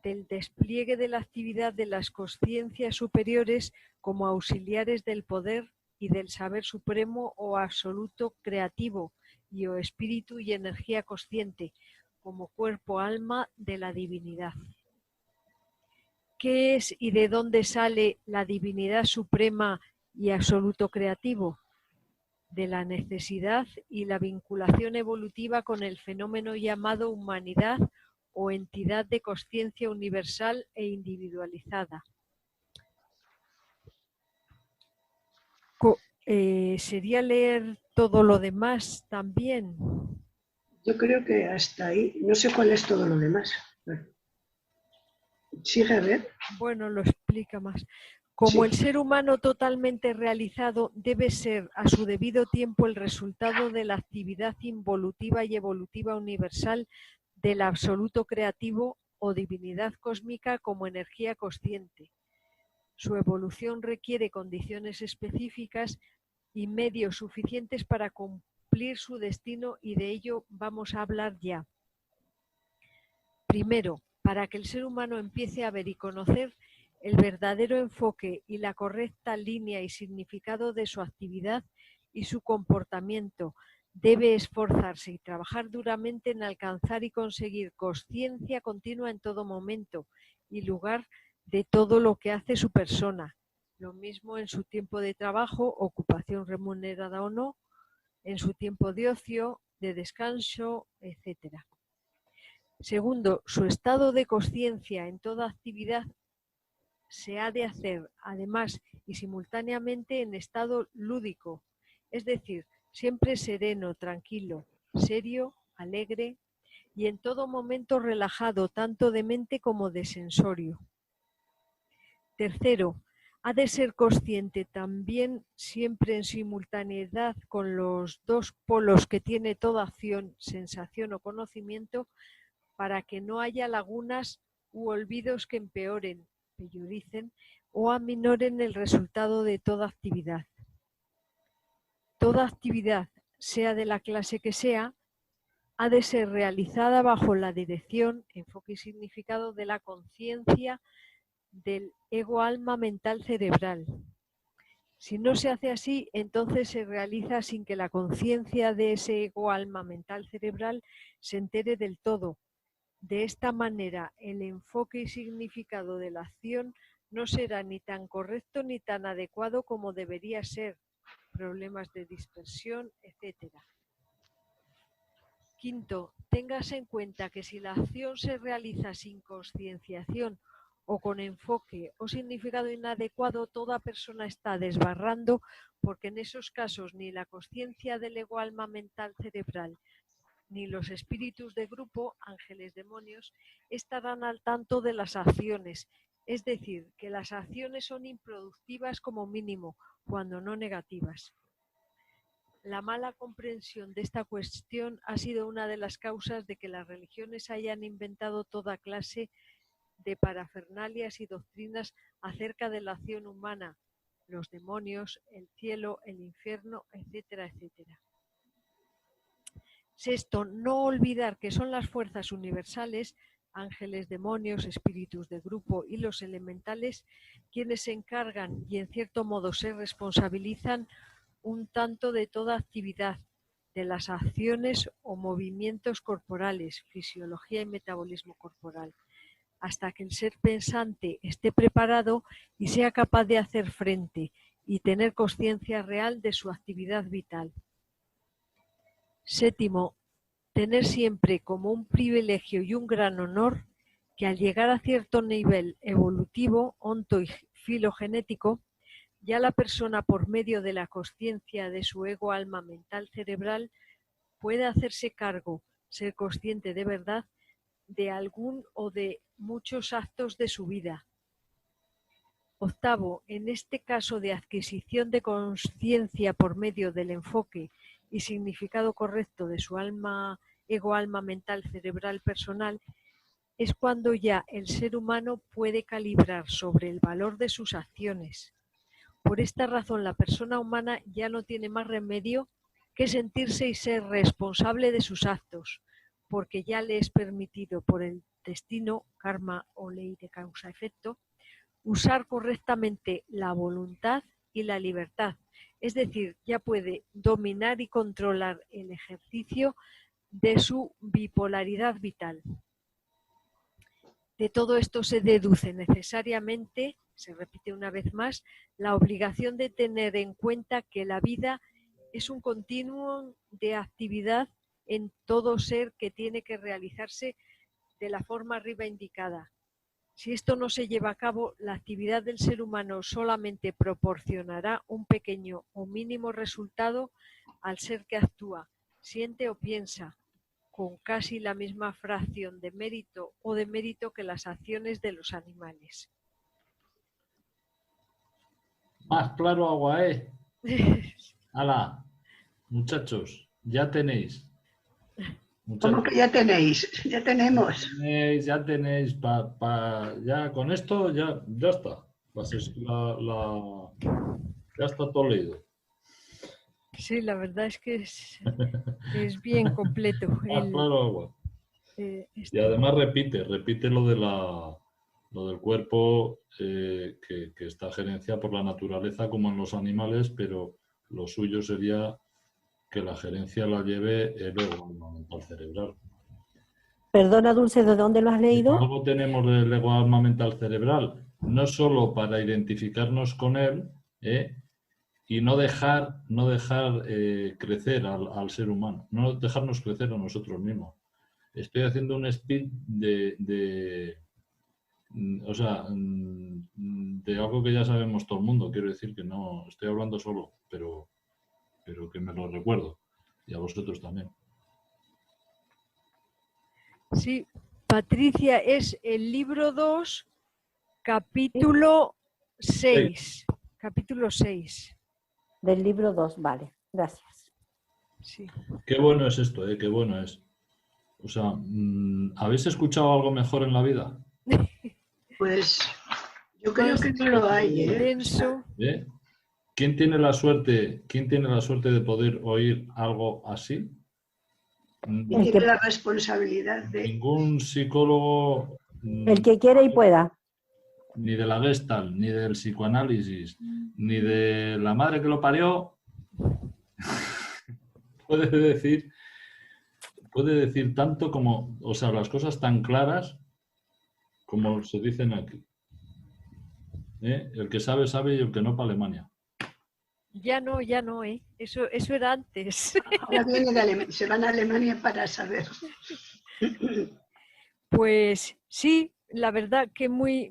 Del despliegue de la actividad de las consciencias superiores como auxiliares del poder y del saber supremo o absoluto creativo y o espíritu y energía consciente como cuerpo-alma de la divinidad. ¿Qué es y de dónde sale la divinidad suprema y absoluto creativo? De la necesidad y la vinculación evolutiva con el fenómeno llamado humanidad o entidad de consciencia universal e individualizada. ¿Sería leer todo lo demás también? Yo creo que hasta ahí, no sé cuál es todo lo demás. Sigue a ver. Bueno, lo explica más. Como el ser humano totalmente realizado debe ser a su debido tiempo el resultado de la actividad involutiva y evolutiva universal del absoluto creativo o divinidad cósmica como energía consciente. Su evolución requiere condiciones específicas y medios suficientes para cumplir su destino y de ello vamos a hablar ya. Primero, para que el ser humano empiece a ver y conocer el verdadero enfoque y la correcta línea y significado de su actividad y su comportamiento, debe esforzarse y trabajar duramente en alcanzar y conseguir consciencia continua en todo momento y lugar de todo lo que hace su persona. Lo mismo en su tiempo de trabajo, ocupación remunerada o no, en su tiempo de ocio, de descanso, etc. Segundo, su estado de consciencia en toda actividad se ha de hacer, además y simultáneamente, en estado lúdico, es decir, siempre sereno, tranquilo, serio, alegre y en todo momento relajado, tanto de mente como de sensorio. Tercero, ha de ser consciente también siempre en simultaneidad con los dos polos que tiene toda acción, sensación o conocimiento, para que no haya lagunas u olvidos que empeoren, perjudicen o aminoren el resultado de toda actividad. Toda actividad, sea de la clase que sea, ha de ser realizada bajo la dirección, enfoque y significado de la conciencia del ego-alma mental cerebral. Si no se hace así, entonces se realiza sin que la conciencia de ese ego-alma mental cerebral se entere del todo. De esta manera, el enfoque y significado de la acción no será ni tan correcto ni tan adecuado como debería ser, problemas de dispersión, etc. Quinto, téngase en cuenta que si la acción se realiza sin concienciación o con enfoque o significado inadecuado, toda persona está desbarrando, porque en esos casos ni la conciencia del ego-alma mental cerebral ni los espíritus de grupo, ángeles, demonios, estarán al tanto de las acciones. Es decir, que las acciones son improductivas como mínimo, cuando no negativas. La mala comprensión de esta cuestión ha sido una de las causas de que las religiones hayan inventado toda clase de parafernalias y doctrinas acerca de la acción humana, los demonios, el cielo, el infierno, etcétera, etcétera. Sexto, no olvidar que son las fuerzas universales ángeles, demonios, espíritus de grupo y los elementales, quienes se encargan y en cierto modo se responsabilizan un tanto de toda actividad, de las acciones o movimientos corporales, fisiología y metabolismo corporal, hasta que el ser pensante esté preparado y sea capaz de hacer frente y tener conciencia real de su actividad vital. Séptimo, tener siempre como un privilegio y un gran honor que al llegar a cierto nivel evolutivo, onto y filogenético, ya la persona por medio de la consciencia de su ego alma mental cerebral puede hacerse cargo, ser consciente de verdad de algún o de muchos actos de su vida. Octavo, en este caso de adquisición de consciencia por medio del enfoque y significado correcto de su alma, ego alma mental cerebral personal, es cuando ya el ser humano puede calibrar sobre el valor de sus acciones. Por esta razón, la persona humana ya no tiene más remedio que sentirse y ser responsable de sus actos, porque ya le es permitido por el destino, karma o ley de causa-efecto, usar correctamente la voluntad y la libertad. Es decir, ya puede dominar y controlar el ejercicio de su bipolaridad vital. De todo esto se deduce necesariamente, se repite una vez más, la obligación de tener en cuenta que la vida es un continuum de actividad en todo ser que tiene que realizarse de la forma arriba indicada. Si esto no se lleva a cabo, la actividad del ser humano solamente proporcionará un pequeño o mínimo resultado al ser que actúa, siente o piensa, con casi la misma fracción de mérito o demérito que las acciones de los animales. Más claro agua, ¿eh? ¡Hala! Muchachos, ya tenéis. Muchachos, ¿Cómo que ya tenéis? Ya tenemos. ya tenéis, ya con esto ya está. Ya está todo leído. Sí, la verdad es que es bien completo. Más claro agua. Y además repite lo del cuerpo que está gerenciado por la naturaleza como en los animales, pero lo suyo sería que la gerencia la lleve el ego mental cerebral. Perdona, Dulce, ¿de dónde lo has leído? Luego tenemos el ego alma mental cerebral, no solo para identificarnos con él y no dejar crecer al ser humano, no dejarnos crecer a nosotros mismos. Estoy haciendo un speed de algo que ya sabemos todo el mundo. Quiero decir que no estoy hablando solo, pero que me lo recuerdo. Y a vosotros también. Sí, Patricia, es el libro 2, capítulo 6. Capítulo 6. Del libro 2, vale, gracias. Sí. Qué bueno es esto, qué bueno es. O sea, ¿habéis escuchado algo mejor en la vida? Pues yo creo que no lo hay, ¿eh? Denso. ¿Quién tiene la suerte de poder oír algo así? Y tiene la responsabilidad de... Ningún psicólogo... El que quiera y pueda. Ni de la Gestalt, ni del psicoanálisis, ni de la madre que lo parió, puede decir tanto como, o sea, las cosas tan claras como se dicen aquí. El que sabe, sabe, y el que no, para Alemania. Ya no, Eso era antes. Ahora viene se van a Alemania para saber. Pues sí, la verdad que muy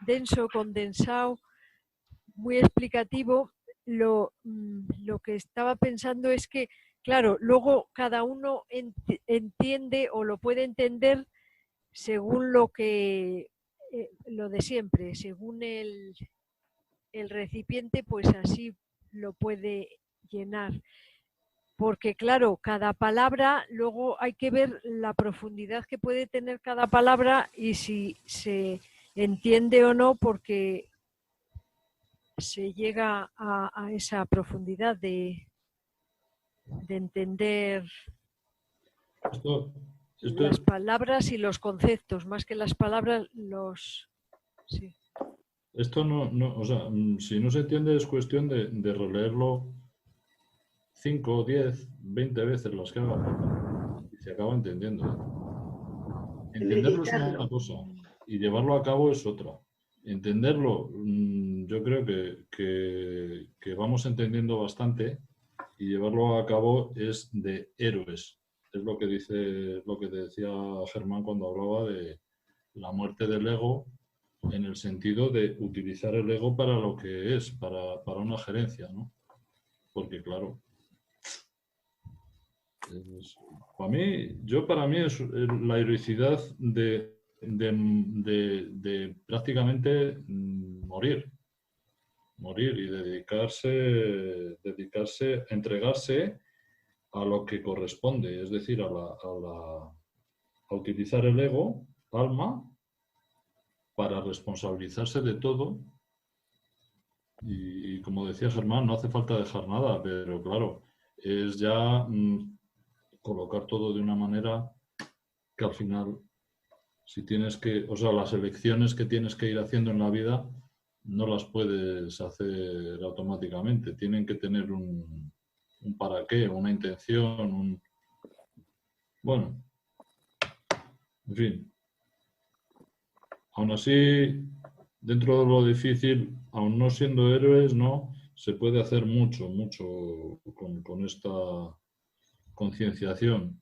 denso, condensado, muy explicativo. Lo que estaba pensando es que, claro, luego cada uno entiende o lo puede entender según lo de siempre, según el recipiente, pues así lo puede llenar. Porque claro, cada palabra, luego hay que ver la profundidad que puede tener cada palabra y si se entiende o no, porque se llega a esa profundidad de entender. las palabras y los conceptos, más que las palabras, los... Sí. Esto o sea, si no se entiende es cuestión de releerlo 5, 10, 20 veces las que haga falta y se acaba entendiendo. Entenderlo es una cosa y llevarlo a cabo es otra. Entenderlo, yo creo que vamos entendiendo bastante y llevarlo a cabo es de héroes. Es lo que te decía Germán cuando hablaba de la muerte del ego, en el sentido de utilizar el ego para lo que es, para una gerencia, ¿no? Porque claro, para mí es la heroicidad de prácticamente morir y dedicarse, entregarse a lo que corresponde, es decir, a utilizar el ego, alma, para responsabilizarse de todo. Y como decía Germán, no hace falta dejar nada, pero claro, es ya colocar todo de una manera que al final, si tienes las elecciones que tienes que ir haciendo en la vida, no las puedes hacer automáticamente. Tienen que tener un para qué, una intención, bueno, en fin. Aún así, dentro de lo difícil, aún no siendo héroes, ¿no? Se puede hacer mucho con esta concienciación.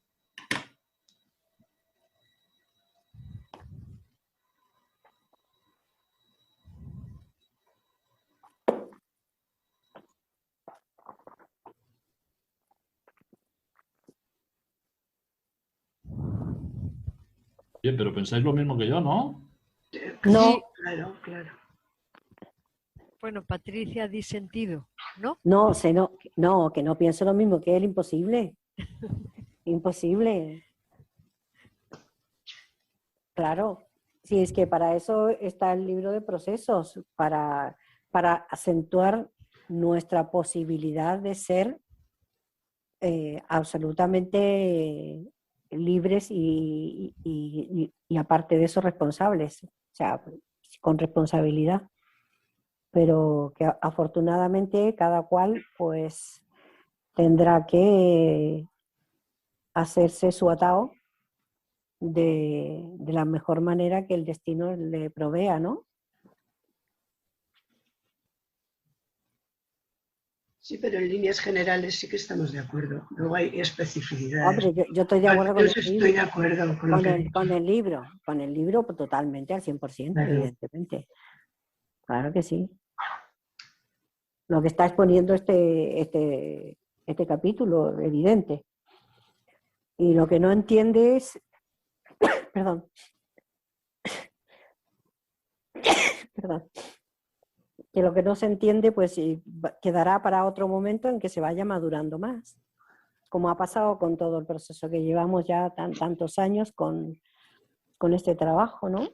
Bien, pero pensáis lo mismo que yo, ¿no? No. Sí. Claro. Bueno, Patricia ha disentido, ¿no? No, que no pienso lo mismo que él, imposible. Imposible. Claro, sí, es que para eso está el libro de procesos, para acentuar nuestra posibilidad de ser absolutamente libres y aparte de eso responsables, o sea, con responsabilidad. Pero que afortunadamente cada cual pues tendrá que hacerse su atao de la mejor manera que el destino le provea, ¿no? Sí, pero en líneas generales sí que estamos de acuerdo. Luego hay especificidades. Hombre, yo estoy de acuerdo con el libro. Estoy de acuerdo con el libro totalmente, al 100%, claro. Evidentemente. Claro que sí. Lo que está exponiendo este capítulo, evidente. Y lo que no entiende es, perdón, que lo que no se entiende pues quedará para otro momento en que se vaya madurando más, como ha pasado con todo el proceso que llevamos ya tantos años con este trabajo, ¿no?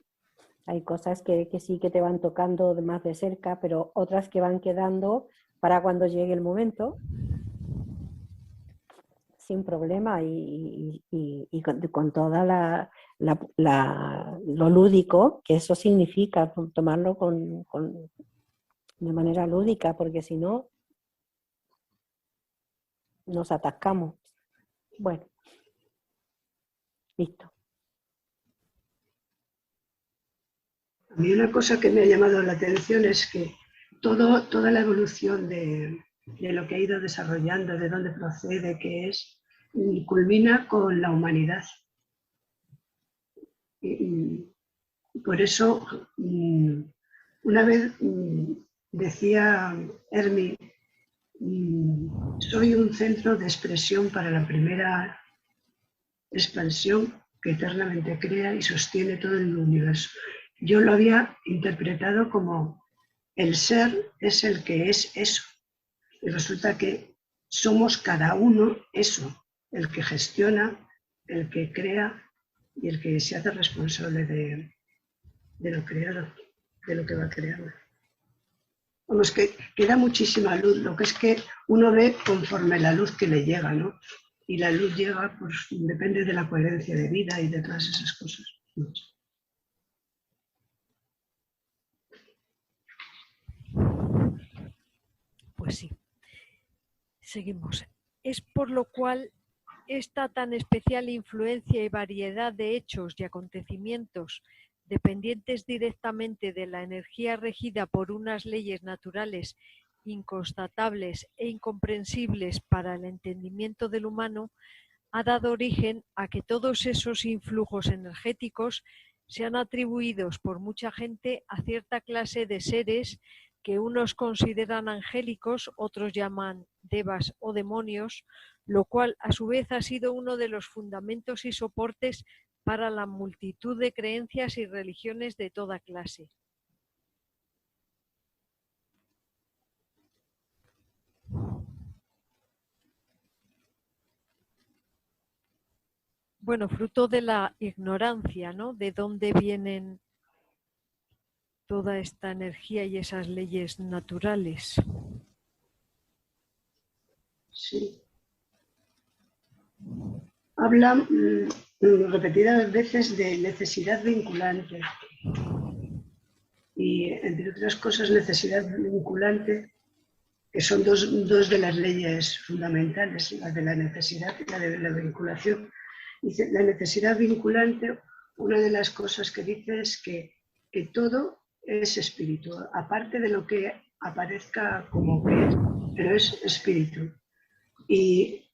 Hay cosas que sí que te van tocando más de cerca, pero otras que van quedando para cuando llegue el momento, sin problema y con toda lo lúdico, que eso significa tomarlo de manera lúdica, porque si no, nos atascamos. Bueno, listo. A mí una cosa que me ha llamado la atención es que toda la evolución de lo que ha ido desarrollando, de dónde procede, qué es, culmina con la humanidad. Y por eso, una vez decía Hermi, soy un centro de expresión para la primera expansión que eternamente crea y sostiene todo el universo. Yo lo había interpretado como el ser es el que es eso. Y resulta que somos cada uno eso, el que gestiona, el que crea y el que se hace responsable de lo creado, de lo que va creando. Vamos, que da muchísima luz, lo que es que uno ve conforme la luz que le llega, ¿no? y la luz llega, pues depende de la coherencia de vida y de todas esas cosas. Pues sí. Seguimos. Es por lo cual esta tan especial influencia y variedad de hechos y acontecimientos dependientes directamente de la energía regida por unas leyes naturales inconstatables e incomprensibles para el entendimiento del humano, ha dado origen a que todos esos influjos energéticos sean atribuidos por mucha gente a cierta clase de seres que unos consideran angélicos, otros llaman devas o demonios, lo cual a su vez ha sido uno de los fundamentos y soportes para la multitud de creencias y religiones de toda clase. Bueno, fruto de la ignorancia, ¿no? De dónde vienen toda esta energía y esas leyes naturales. Sí. Hablan repetidas veces de necesidad vinculante. Y entre otras cosas, necesidad vinculante, que son dos de las leyes fundamentales, la de la necesidad y la de la vinculación. Dice, la necesidad vinculante, una de las cosas que dice es que todo es espíritu, aparte de lo que aparezca como que es, pero es espíritu. Y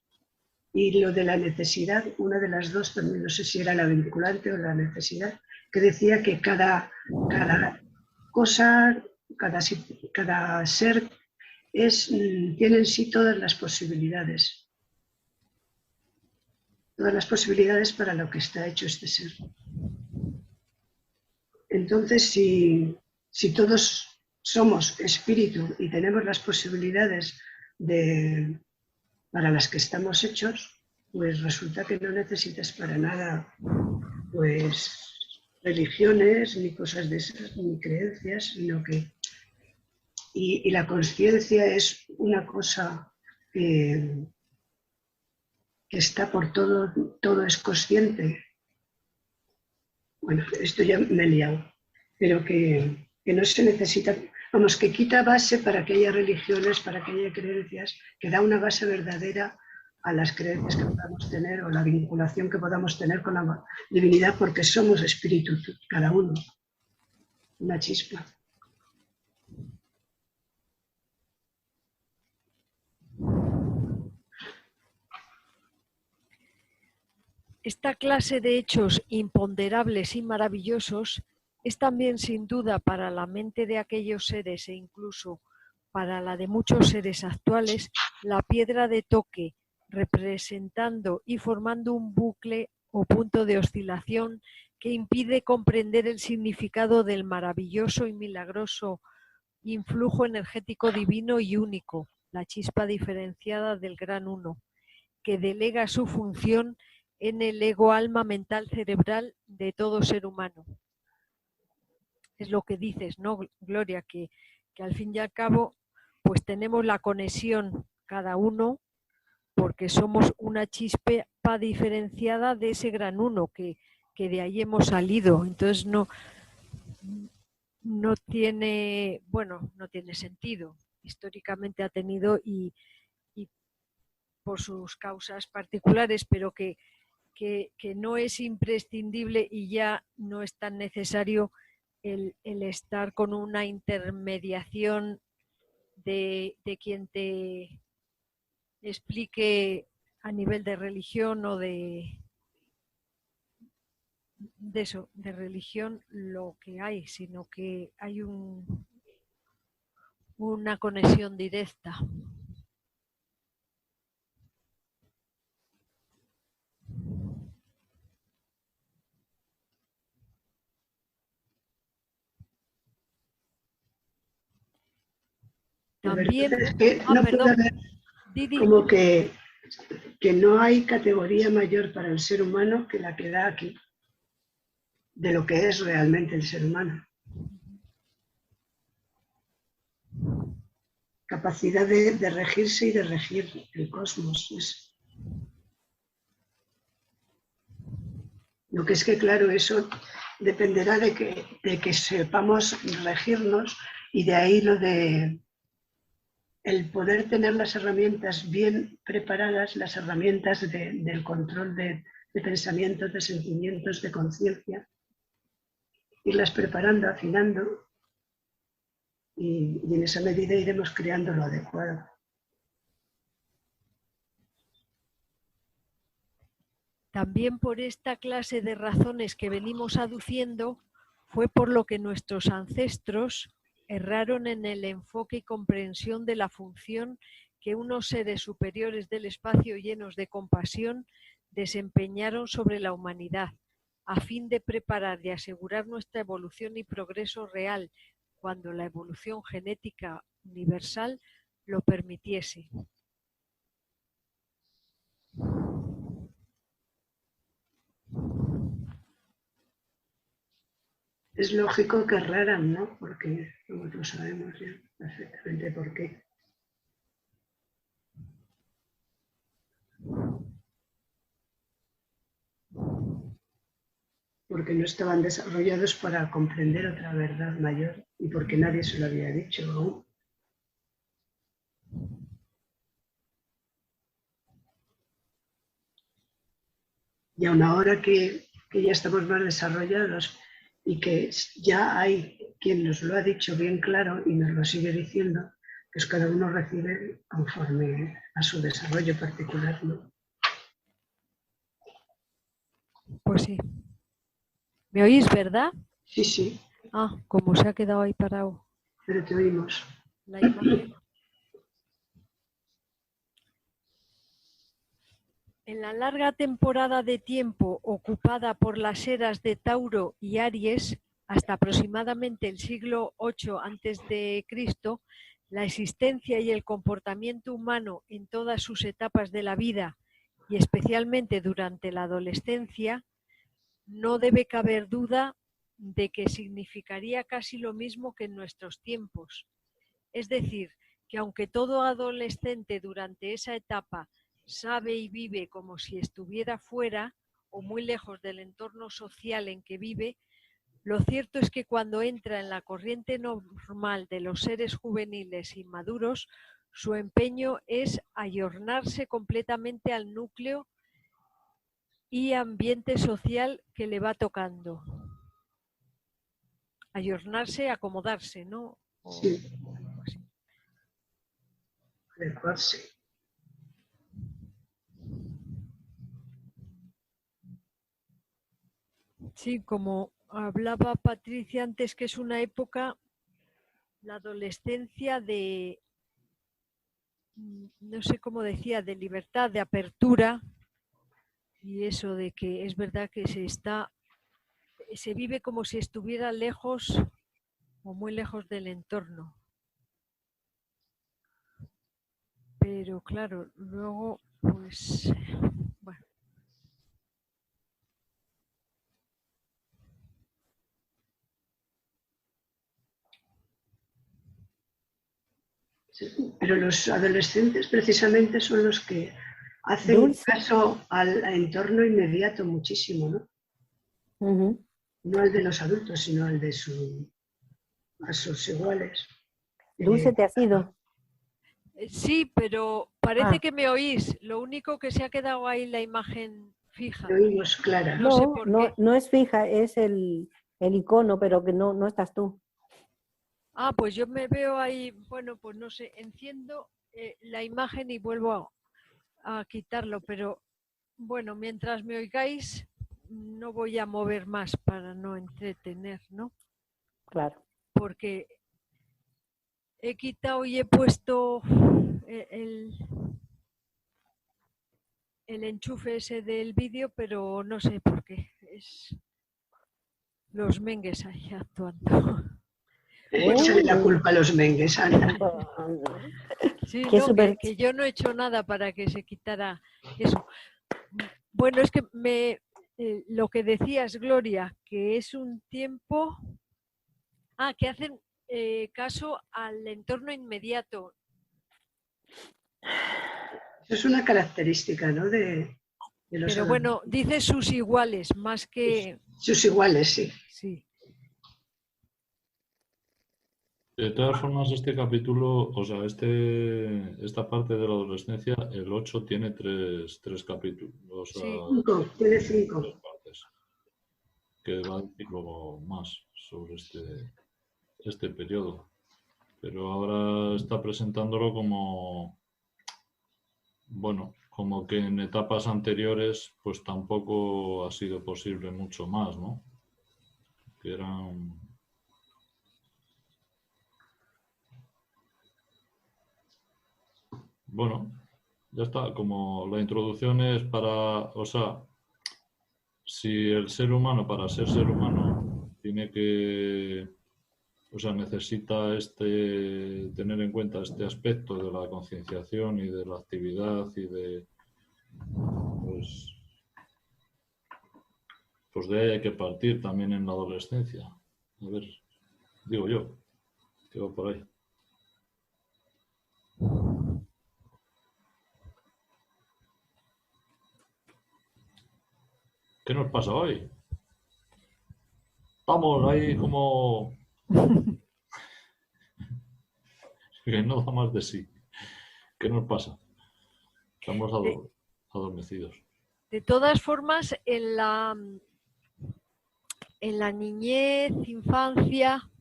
lo de la necesidad, una de las dos, también no sé si era la vinculante o la necesidad, que decía que cada cosa, cada ser tiene en sí todas las posibilidades para lo que está hecho este ser. Entonces, si todos somos espíritu y tenemos las posibilidades para las que estamos hechos, pues resulta que no necesitas para nada pues religiones ni cosas de esas, ni creencias, sino que y la conciencia es una cosa que está por todo es consciente. Bueno, esto ya me he liado, pero que no se necesita, vamos, que quita base para que haya religiones, para que haya creencias, que da una base verdadera a las creencias que podamos tener o la vinculación que podamos tener con la divinidad, porque somos espíritu, cada uno, una chispa. Esta clase de hechos imponderables y maravillosos es también sin duda para la mente de aquellos seres e incluso para la de muchos seres actuales la piedra de toque, representando y formando un bucle o punto de oscilación que impide comprender el significado del maravilloso y milagroso influjo energético divino y único, la chispa diferenciada del Gran Uno, que delega su función en el ego alma mental cerebral de todo ser humano. Es lo que dices, ¿no, Gloria? Que al fin y al cabo pues tenemos la conexión cada uno porque somos una chispa diferenciada de ese Gran Uno, que de ahí hemos salido. Entonces no tiene, bueno, no tiene sentido. Históricamente ha tenido y por sus causas particulares, pero que no es imprescindible y ya no es tan necesario el estar con una intermediación de quien te explique a nivel de religión o de eso, de religión, lo que hay, sino que hay una conexión directa. También, Es que no puede haber como que no hay categoría mayor para el ser humano que la que da aquí, de lo que es realmente el ser humano. Capacidad de regirse y de regir el cosmos. Lo que es que, claro, eso dependerá de que sepamos regirnos, y de ahí lo de el poder tener las herramientas bien preparadas, las herramientas del control de pensamientos, de sentimientos, de conciencia, irlas preparando, afinando, y en esa medida iremos creando lo adecuado. También por esta clase de razones que venimos aduciendo fue por lo que nuestros ancestros erraron en el enfoque y comprensión de la función que unos seres superiores del espacio llenos de compasión desempeñaron sobre la humanidad, a fin de preparar y asegurar nuestra evolución y progreso real cuando la evolución genética universal lo permitiese. Es lógico que erraran, ¿no? Porque nosotros sabemos ya perfectamente por qué. Porque no estaban desarrollados para comprender otra verdad mayor, y porque nadie se lo había dicho aún. Y aún ahora que ya estamos más desarrollados y que ya hay quien nos lo ha dicho bien claro y nos lo sigue diciendo, pues cada uno recibe conforme a su desarrollo particular, ¿no? Pues sí. ¿Me oís, verdad? Sí, sí, Ah, como se ha quedado ahí parado pero te oímos. la imagen. En la larga temporada de tiempo ocupada por las eras de Tauro y Aries, hasta aproximadamente el siglo VIII a.C., la existencia y el comportamiento humano en todas sus etapas de la vida, y especialmente durante la adolescencia, no debe caber duda de que significaría casi lo mismo que en nuestros tiempos. Es decir, que aunque todo adolescente durante esa etapa sabe y vive como si estuviera fuera o muy lejos del entorno social en que vive, lo cierto es que cuando entra en la corriente normal de los seres juveniles inmaduros, su empeño es ayornarse completamente al núcleo y ambiente social que le va tocando. Ayornarse, acomodarse, ¿no? Sí. Adecuarse. Sí, como hablaba Patricia antes, que es una época, la adolescencia de, no sé cómo decía, de libertad, de apertura, y eso de que es verdad que se vive como si estuviera lejos o muy lejos del entorno. Pero claro, luego, pues, bueno. Pero los adolescentes precisamente son los que hacen caso al entorno inmediato muchísimo, ¿no? No al de los adultos, sino al de a sus iguales. Dulce, ¿te has ido? Sí, pero parece que me oís. Lo único que se ha quedado ahí la imagen fija. Te oímos clara. No sé por qué. No es fija, es el icono, pero que no estás tú. Ah, pues yo me veo ahí, bueno, pues no sé, enciendo la imagen y vuelvo a quitarlo, pero bueno, mientras me oigáis, no voy a mover más para no entretener, ¿no? Claro. Porque he quitado y he puesto el enchufe ese del vídeo, pero no sé por qué. Es los mengues ahí actuando. Échale la culpa a los mengues, anda. Sí, no, que yo no he hecho nada para que se quitara eso. Bueno, es que lo que decías, Gloria, que es un tiempo que hacen caso al entorno inmediato. Eso es una característica, ¿no? De de los Pero adolescentes. bueno, dice sus iguales, más que... Sus iguales, sí. Sí. De todas formas, este capítulo, o sea, esta parte de la adolescencia, el 8 tiene tres capítulos, o sea, Sí. Tiene 5. tres partes, que va a decir luego más sobre este periodo. Pero ahora está presentándolo como, bueno, como que en etapas anteriores pues tampoco ha sido posible mucho más, ¿no? Que eran... Bueno, ya está, como la introducción es para, o sea, si el ser humano, para ser ser humano, tiene que, o sea, necesita tener en cuenta este aspecto de la concienciación y de la actividad y de, pues de ahí hay que partir también en la adolescencia. A ver, digo yo, que va por ahí. ¿Qué nos pasa hoy? Estamos ahí como... que no da más de sí. ¿Qué nos pasa? Estamos adormecidos. De todas formas, en la niñez, infancia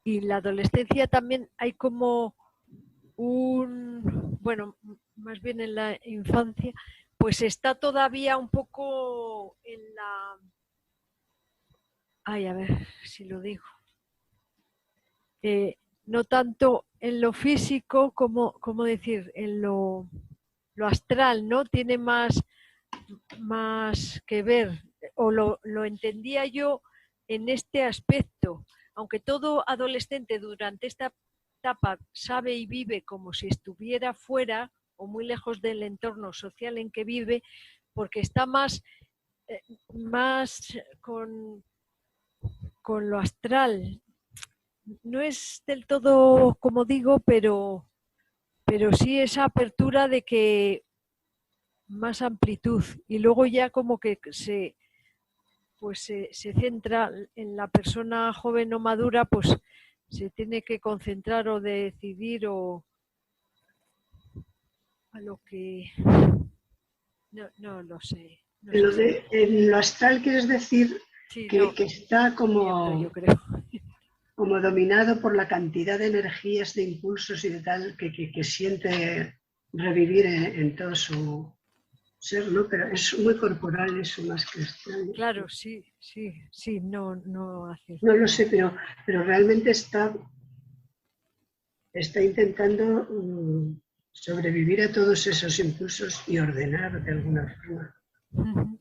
y la adolescencia también hay como bueno, más bien en la infancia, pues está todavía un poco en la... Ay, a ver si lo digo. No tanto en lo físico como decir, en lo astral, ¿no? Tiene más que ver, o lo entendía yo en este aspecto, aunque todo adolescente durante esta etapa sabe y vive como si estuviera fuera o muy lejos del entorno social en que vive, porque está más con lo astral. No es del todo como digo, pero sí esa apertura de que más amplitud, y luego ya como que se centra en la persona joven o madura, pues se tiene que concentrar o decidir o a lo que no lo sé. No sé En lo astral quieres decir sí, que está como, yo creo. como dominado por la cantidad de energías, de impulsos y de tal que siente revivir en todo su ser, ¿no? Pero es muy corporal eso más que astral, ¿no? Claro, sí, no hace. No lo sé, pero realmente está intentando sobrevivir a todos esos impulsos y ordenar de alguna forma. Uh-huh.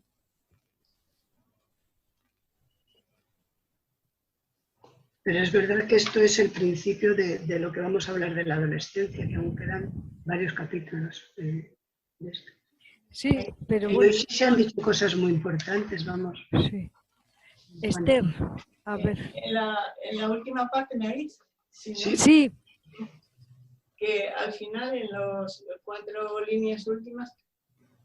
Pero es verdad que esto es el principio de lo que vamos a hablar de la adolescencia, que aún quedan varios capítulos de esto. Sí, pero y bueno. hoy sí se han dicho cosas muy importantes, vamos. Sí. Esther, a ver. En la última parte me habéis. Sí. Sí. Que al final, en las 4 líneas últimas,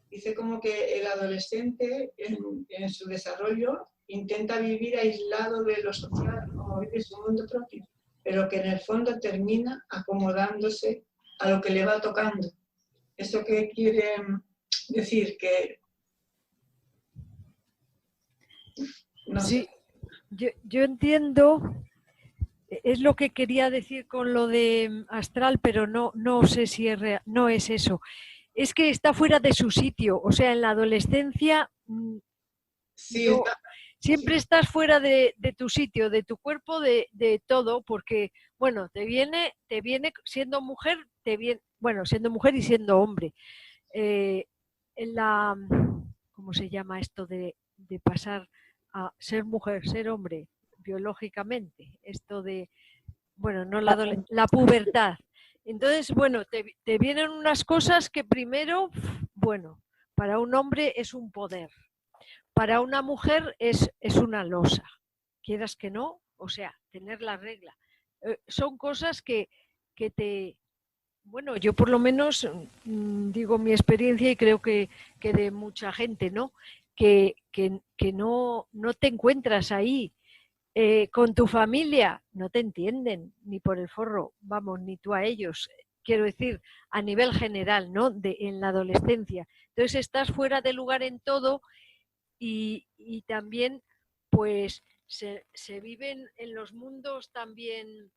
dice como que el adolescente en su desarrollo intenta vivir aislado de lo social o de su mundo propio, pero que en el fondo termina acomodándose a lo que le va tocando. ¿Eso qué quiere decir? Que no sí, sé. yo entiendo, es lo que quería decir con lo de astral, pero no sé si es real, no es eso. Es que está fuera de su sitio, o sea, en la adolescencia Sí, siempre estás fuera de tu sitio, de tu cuerpo, de todo, porque, bueno, te viene siendo mujer, siendo mujer y siendo hombre. ¿Cómo se llama esto de pasar a ser mujer, ser hombre biológicamente? Esto de, bueno, no la pubertad. Entonces, bueno, te vienen unas cosas que primero, bueno, para un hombre es un poder, para una mujer es una losa, quieras que no, o sea, tener la regla. Son cosas que te Bueno, yo por lo menos digo mi experiencia y creo que de mucha gente, ¿no? Que no te encuentras ahí con tu familia, no te entienden ni por el forro, vamos, ni tú a ellos. Quiero decir, a nivel general, ¿no? En la adolescencia. Entonces estás fuera de lugar en todo y también, pues, se viven en los mundos también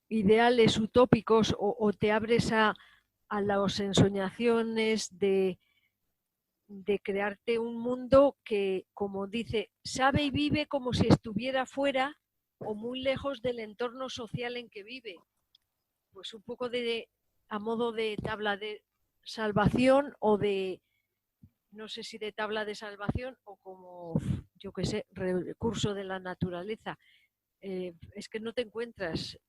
ideales, utópicos, o te abres a las ensoñaciones de crearte un mundo que, como dice, sabe y vive como si estuviera fuera o muy lejos del entorno social en que vive. Pues un poco a modo de tabla de salvación o de, no sé si de tabla de salvación o como, yo qué sé, recurso de la naturaleza. Es que no te encuentras,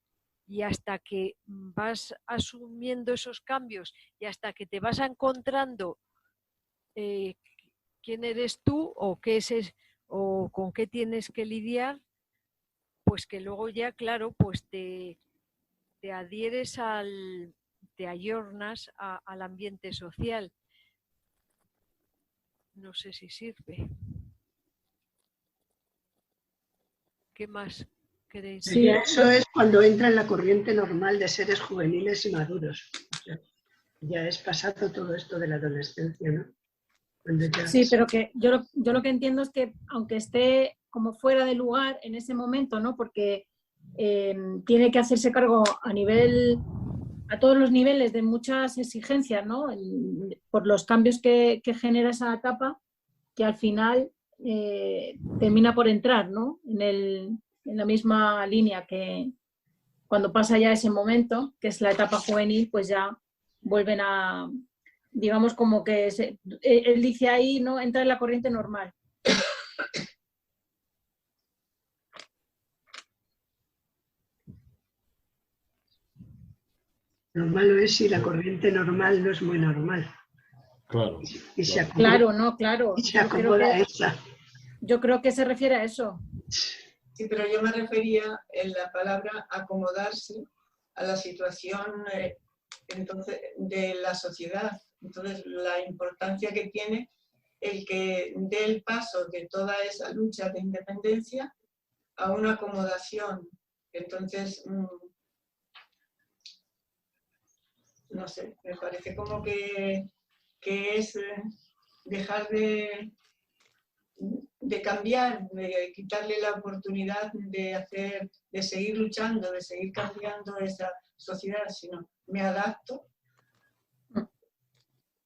y hasta que vas asumiendo esos cambios y hasta que te vas encontrando quién eres tú o qué es o con qué tienes que lidiar, pues que luego ya, claro, pues te adhieres te ayornas al ambiente social. No sé si sirve. ¿Qué más queréis? Sí, eso es cuando entra en la corriente normal de seres juveniles y maduros. O sea, ya es pasado todo esto de la adolescencia, ¿no? Sí, pero que yo lo que entiendo es que aunque esté como fuera de lugar en ese momento, ¿no? Porque tiene que hacerse cargo a todos los niveles de muchas exigencias, ¿no? Por los cambios que genera esa etapa, que al final termina por entrar, ¿no? En la misma línea que cuando pasa ya ese momento, que es la etapa juvenil, pues ya vuelven a, digamos, como que él dice ahí, ¿no? Entra en la corriente normal. Lo malo es si la corriente normal no es muy normal. Claro. Y se acomoda, claro, no, claro. y se acomoda esa. Yo creo que se refiere a eso. Sí, pero yo me refería en la palabra acomodarse a la situación entonces, de la sociedad. Entonces, la importancia que tiene el que dé el paso de toda esa lucha de independencia a una acomodación. Entonces, no sé, me parece como que es dejar de cambiar, de quitarle la oportunidad de seguir luchando, de seguir cambiando esa sociedad, sino me adapto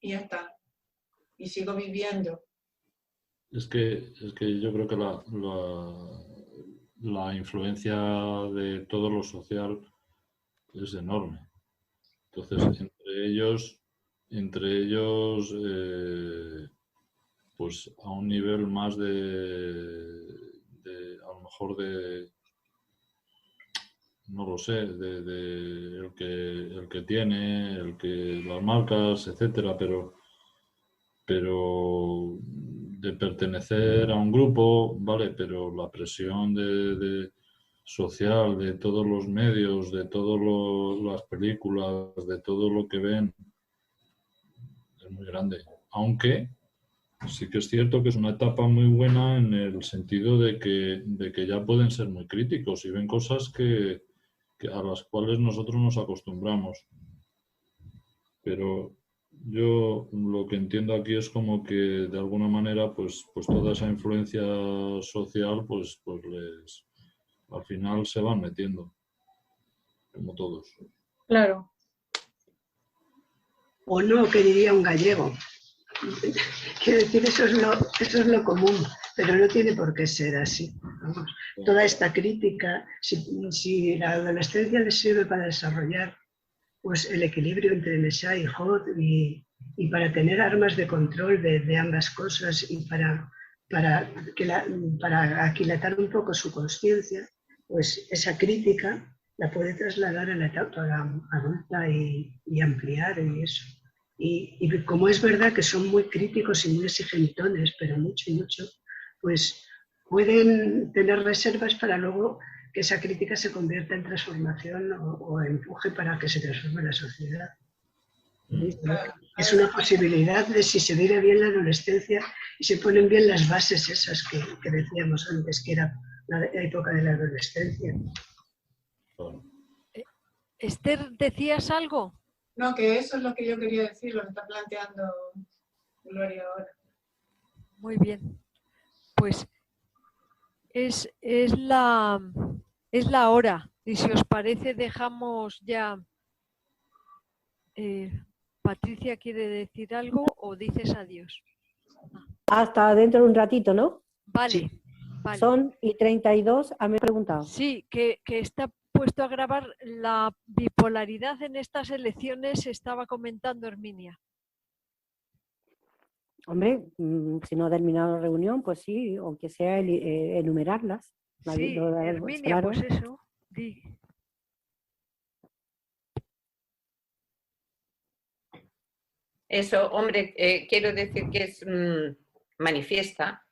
y ya está. Y sigo viviendo. Es que yo creo que la influencia de todo lo social es enorme. Entonces, entre ellos pues a un nivel más a lo mejor no lo sé, el que tiene, las marcas, etcétera, pero de pertenecer a un grupo, vale, pero la presión social, de todos los medios, de todas las películas, de todo lo que ven, es muy grande. Aunque sí que es cierto que es una etapa muy buena en el sentido de que ya pueden ser muy críticos y ven cosas a las cuales nosotros nos acostumbramos. Pero yo lo que entiendo aquí es como que de alguna manera pues toda esa influencia social pues al final se van metiendo, como todos. Claro. O no, que diría un gallego. Quiero decir, eso es lo común, pero no tiene por qué ser así. Vamos, toda esta crítica, si la adolescencia les sirve para desarrollar pues, el equilibrio entre Mesá y Jod y para tener armas de control de ambas cosas y para aquilatar un poco su conciencia, pues esa crítica la puede trasladar a la etapa adulta y ampliar y eso. Y como es verdad que son muy críticos y muy exigentones, pero mucho, pues pueden tener reservas para luego que esa crítica se convierta en transformación o empuje para que se transforme la sociedad. Es una posibilidad de si se vive bien la adolescencia y se ponen bien las bases esas que decíamos antes, que era la época de la adolescencia. Esther, ¿decías algo? No, que eso es lo que yo quería decir, lo que está planteando Gloria ahora. Muy bien. Pues es la hora. Y si os parece, dejamos ya... Patricia, ¿quiere decir algo o dices adiós? Hasta dentro de un ratito, ¿no? Vale, Sí. vale. Son y 32, me he preguntado. Sí, que está puesto a grabar la bipolaridad en estas elecciones, estaba comentando Herminia. Hombre, si no ha terminado la reunión, pues sí, aunque sea enumerarlas. Sí, Herminia, claro. pues eso. Di. Eso, hombre, quiero decir que es manifiesta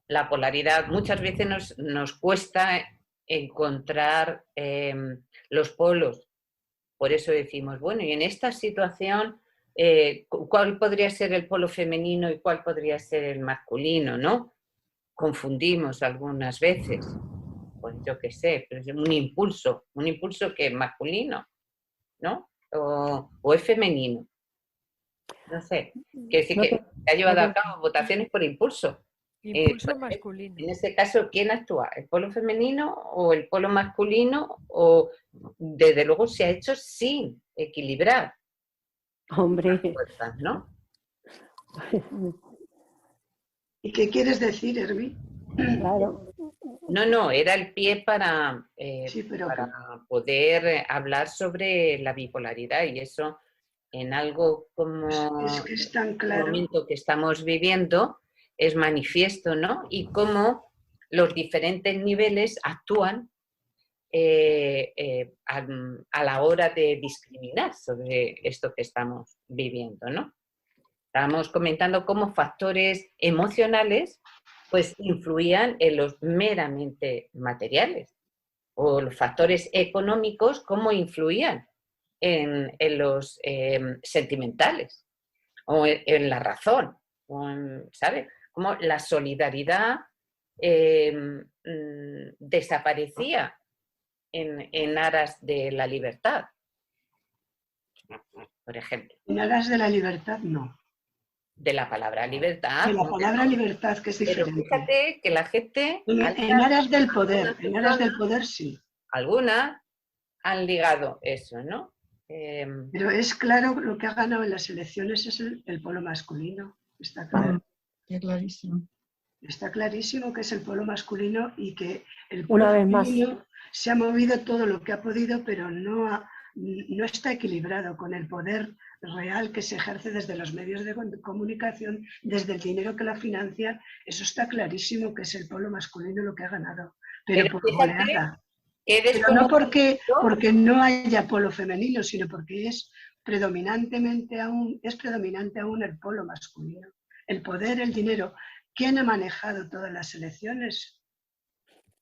la polaridad. Muchas veces nos cuesta encontrar los polos. Por eso decimos, bueno, y en esta situación, ¿cuál podría ser el polo femenino y cuál podría ser el masculino, no? Confundimos algunas veces. Pues yo qué sé, pero es un impulso que es masculino, ¿no? O es femenino. No sé, quiere decir que se ha llevado a cabo votaciones por impulso. Impulso masculino. En ese caso, ¿quién actúa? ¿El polo femenino o el polo masculino? O desde luego se ha hecho sin equilibrar. Hombre. Fuerzas, ¿no? ¿Y qué quieres decir, Hermi? Claro. No, era el pie para poder hablar sobre la bipolaridad y eso en algo como es que es tan claro. El momento que estamos viviendo es manifiesto, ¿no? Y cómo los diferentes niveles actúan a la hora de discriminar sobre esto que estamos viviendo, ¿no? Estábamos comentando cómo factores emocionales pues influían en los meramente materiales o los factores económicos cómo influían en los sentimentales o en la razón, ¿sabes? Como la solidaridad desaparecía en aras de la libertad, por ejemplo. En aras de la libertad, no. De la palabra libertad. De la palabra libertad, que es diferente. Pero fíjate que la gente... En aras del poder, sí. Algunas han ligado eso, ¿no? Pero es claro, lo que ha ganado en las elecciones es el polo masculino. Está claro. Está clarísimo. Está clarísimo que es el polo masculino y que el Una polo vez más femenino se ha movido todo lo que ha podido, pero no está equilibrado con el poder real que se ejerce desde los medios de comunicación, desde el dinero que la financia. Eso está clarísimo que es el polo masculino lo que ha ganado, pero por goleada. Pero no porque no haya polo femenino, sino porque es predominante aún el polo masculino. El poder, el dinero. ¿Quién ha manejado todas las elecciones?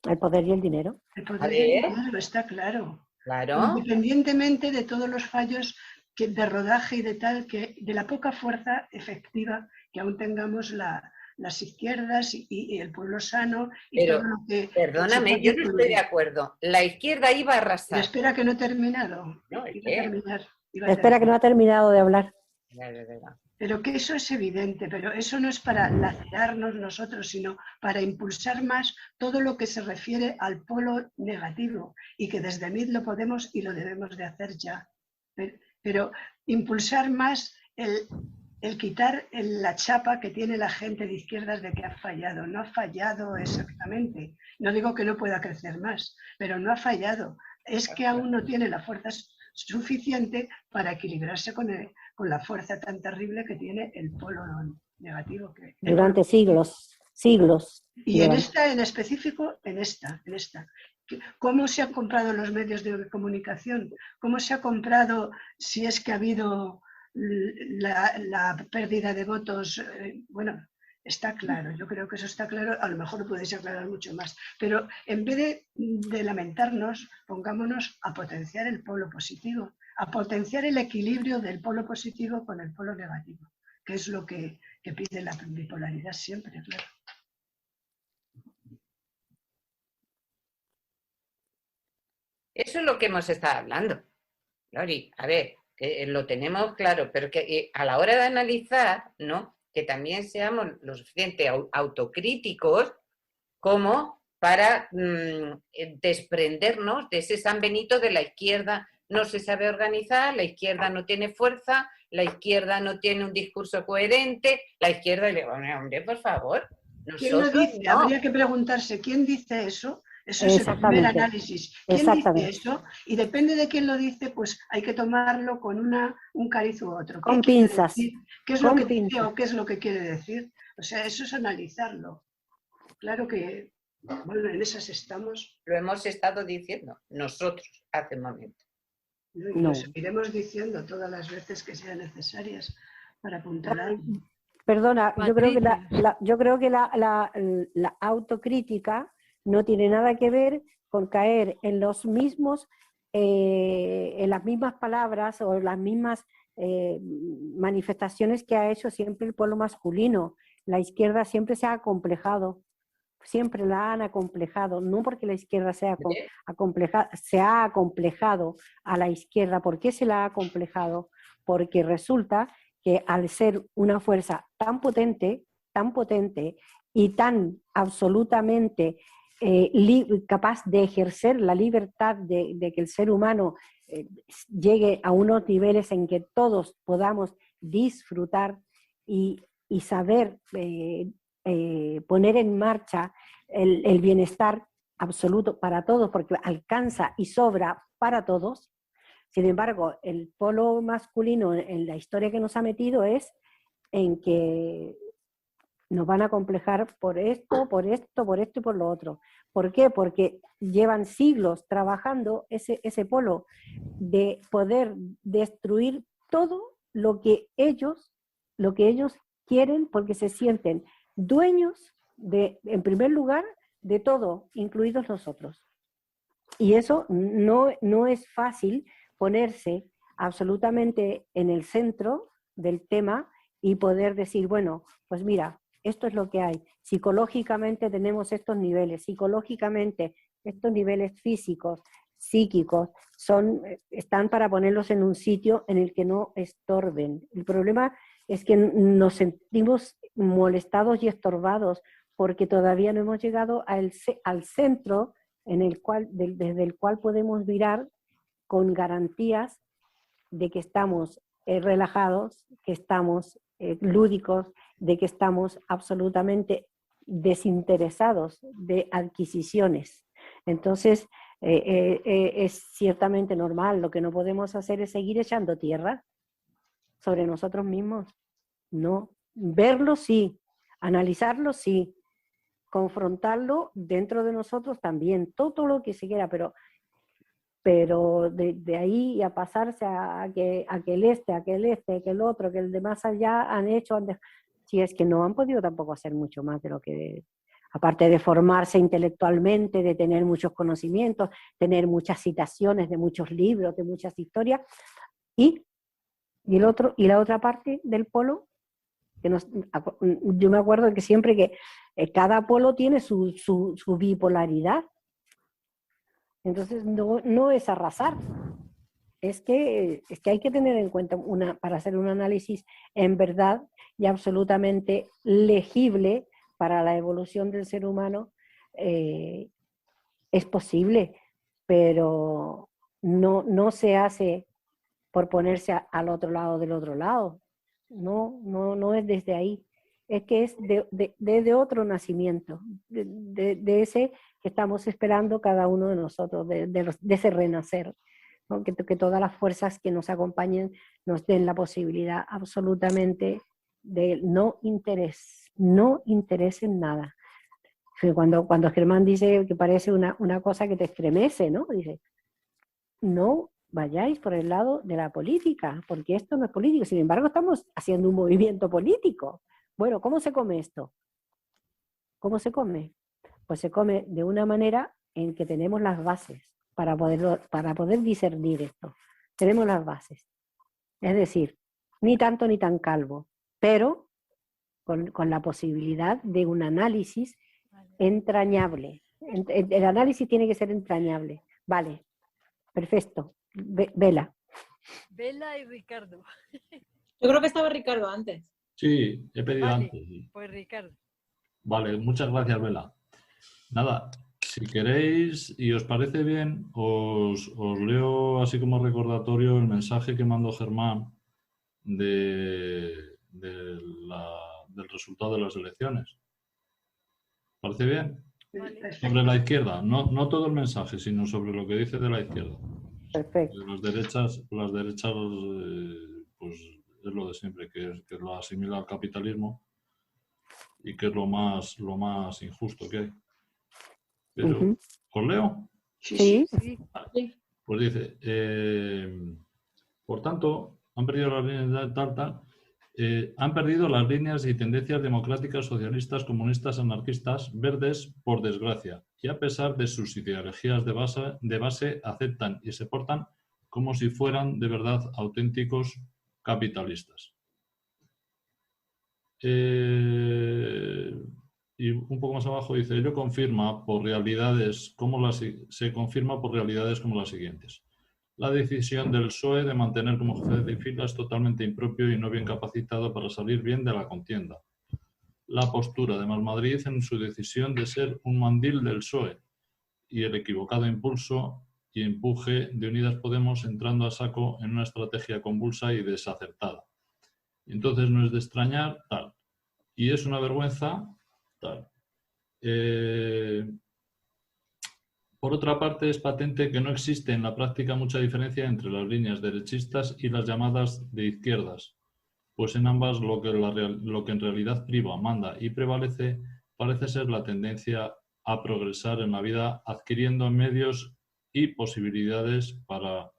El poder y el dinero. El poder y el dinero, está claro. Claro. Independientemente de todos los fallos de rodaje y de tal, que de la poca fuerza efectiva que aún tengamos las izquierdas y el pueblo sano y pero, todo lo que... Perdóname, yo no estoy de acuerdo. La izquierda iba a arrasar. Pero espera que no he terminado. Espera que no ha terminado de hablar. Pero que eso es evidente, pero eso no es para lacerarnos nosotros, sino para impulsar más todo lo que se refiere al polo negativo y que desde MID lo podemos y lo debemos de hacer ya. Pero impulsar más el quitar la chapa que tiene la gente de izquierdas de que ha fallado. No ha fallado exactamente. No digo que no pueda crecer más, pero no ha fallado. Es que aún no tiene la fuerza suficiente para equilibrarse con la fuerza tan terrible que tiene el polo negativo. Durante siglos. Y en esta, en específico, en esta. ¿Cómo se han comprado los medios de comunicación? ¿Cómo se ha comprado, si es que ha habido la pérdida de votos? Bueno, Está claro, yo creo que eso está claro, a lo mejor lo podéis aclarar mucho más, pero en vez de lamentarnos, pongámonos a potenciar el polo positivo, a potenciar el equilibrio del polo positivo con el polo negativo, que es lo que pide la bipolaridad siempre, claro. Eso es lo que hemos estado hablando. Lori, a ver, que lo tenemos claro, pero que a la hora de analizar, ¿no? Que también seamos lo suficiente autocríticos como para desprendernos de ese San Benito de la izquierda no se sabe organizar, la izquierda no tiene fuerza, la izquierda no tiene un discurso coherente, la izquierda le va, hombre, por favor. ¿Quién lo dice? No. Habría que preguntarse, ¿quién dice eso? Eso es el primer análisis. ¿Quién dice eso? Y depende de quién lo dice, pues hay que tomarlo con un cariz u otro. Con pinzas. ¿Qué es lo que dice o qué es lo que quiere decir? O sea, eso es analizarlo. Claro que, bueno, en esas estamos. Lo hemos estado diciendo nosotros hace un momento. Y lo seguiremos diciendo todas las veces que sean necesarias para apuntalar. Perdona, yo creo que la autocrítica no tiene nada que ver con caer en los mismos, en las mismas palabras o las mismas manifestaciones que ha hecho siempre el pueblo masculino. La izquierda siempre se ha acomplejado, siempre la han acomplejado, no porque la izquierda sea acomplejada, se ha acomplejado a la izquierda. ¿Por qué se la ha acomplejado? Porque resulta que al ser una fuerza tan potente y tan absolutamente capaz de ejercer la libertad de que el ser humano llegue a unos niveles en que todos podamos disfrutar y saber poner en marcha el bienestar absoluto para todos, porque alcanza y sobra para todos. Sin embargo, el polo masculino en la historia que nos ha metido es en que nos van a acomplejar por esto y por lo otro. ¿Por qué? Porque llevan siglos trabajando ese polo de poder destruir todo lo que ellos quieren, porque se sienten dueños en primer lugar, de todo, incluidos nosotros. Y eso no es fácil, ponerse absolutamente en el centro del tema y poder decir, bueno, pues mira, esto es lo que hay. Psicológicamente tenemos estos niveles, psicológicamente estos niveles físicos, psíquicos, están para ponerlos en un sitio en el que no estorben. El problema es que nos sentimos molestados y estorbados porque todavía no hemos llegado al centro desde el cual podemos mirar con garantías de que estamos relajados, que estamos lúdicos, de que estamos absolutamente desinteresados de adquisiciones. Entonces, es ciertamente normal. Lo que no podemos hacer es seguir echando tierra sobre nosotros mismos. No. Verlo sí, analizarlo sí, confrontarlo dentro de nosotros también, todo lo que se quiera, pero de ahí a pasarse a que el otro, que el de más allá han hecho, si es que no han podido tampoco hacer mucho más de lo que, aparte de formarse intelectualmente, de tener muchos conocimientos, tener muchas citaciones de muchos libros, de muchas historias, y la otra parte del polo, yo me acuerdo que siempre que cada polo tiene su bipolaridad. Entonces no es arrasar, es que hay que tener en cuenta para hacer un análisis en verdad y absolutamente legible para la evolución del ser humano. Es posible, pero no se hace por ponerse al otro lado del otro lado. No es desde ahí. Es que es de otro nacimiento, de ese que estamos esperando cada uno de nosotros, de ese renacer, ¿no? Que todas las fuerzas que nos acompañen nos den la posibilidad absolutamente de no interés en nada. Cuando Germán dice que parece una cosa que te estremece, ¿no? Dice, no vayáis por el lado de la política, porque esto no es político. Sin embargo, estamos haciendo un movimiento político. Bueno, ¿cómo se come esto? ¿Cómo se come? Pues se come de una manera en que tenemos las bases para poder discernir esto. Tenemos las bases. Es decir, ni tanto ni tan calvo, pero con la posibilidad de un análisis entrañable. El análisis tiene que ser entrañable. Vale, perfecto. Vela. Vela y Ricardo. Yo creo que estaba Ricardo antes. Sí, he pedido Vale, antes. Sí. pues Ricardo. Vale, muchas gracias, Vela. Nada, si queréis y os parece bien, os leo así como recordatorio el mensaje que mandó Germán del resultado de las elecciones. ¿Parece bien? Vale. Sobre la izquierda, no todo el mensaje, sino sobre lo que dice de la izquierda. Perfecto. Las derechas pues es lo de siempre, que lo asimila al capitalismo y que es lo más injusto que hay. Pero, ¿os leo? Sí. Sí. Pues dice, por tanto, han perdido las líneas han perdido las líneas y tendencias democráticas, socialistas, comunistas, anarquistas, verdes, por desgracia, y a pesar de sus ideologías de base aceptan y se portan como si fueran de verdad auténticos capitalistas. Y un poco más abajo dice, se confirma por realidades como las siguientes. La decisión del PSOE de mantener como jefe de fila es totalmente impropio y no bien capacitado para salir bien de la contienda. La postura de Más Madrid en su decisión de ser un mandil del PSOE y el equivocado impulso y empuje de Unidas Podemos entrando a saco en una estrategia convulsa y desacertada. Entonces no es de extrañar, tal. Y es una vergüenza, tal. Por otra parte, es patente que no existe en la práctica mucha diferencia entre las líneas derechistas y las llamadas de izquierdas, pues en ambas lo que en realidad priva, manda y prevalece parece ser la tendencia a progresar en la vida adquiriendo medios y posibilidades para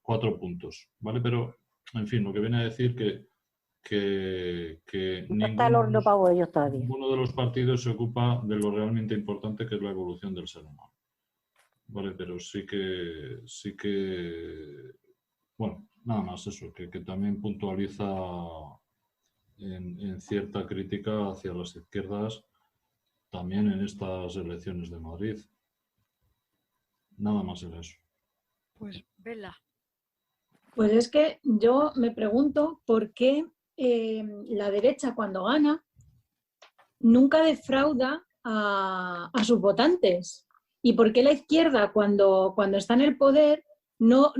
4 puntos, ¿vale? Pero, en fin, lo que viene a decir que No está el horno para ellos todavía. ninguno de los partidos se ocupa de lo realmente importante, que es la evolución del ser humano. Vale, pero sí que bueno, nada más eso, que también puntualiza en cierta crítica hacia las izquierdas también en estas elecciones de Madrid. Nada más era eso. Pues Vela. Pues es que yo me pregunto por qué la derecha cuando gana nunca defrauda a sus votantes y por qué la izquierda cuando está en el poder no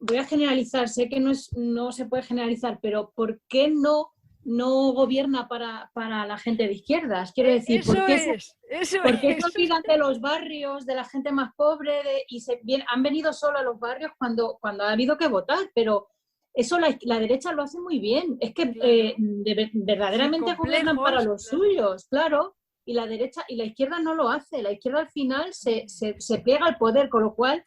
voy a generalizar, sé que no se puede generalizar, pero ¿por qué no gobierna para la gente de izquierdas? Quiero decir, ¿por qué se olvidan de los barrios, de la gente más pobre han venido solo a los barrios cuando ha habido que votar? Pero eso la derecha lo hace muy bien. Es que verdaderamente gobiernan para los suyos, claro. Y la derecha y la izquierda no lo hace. La izquierda al final se pliega al poder, con lo cual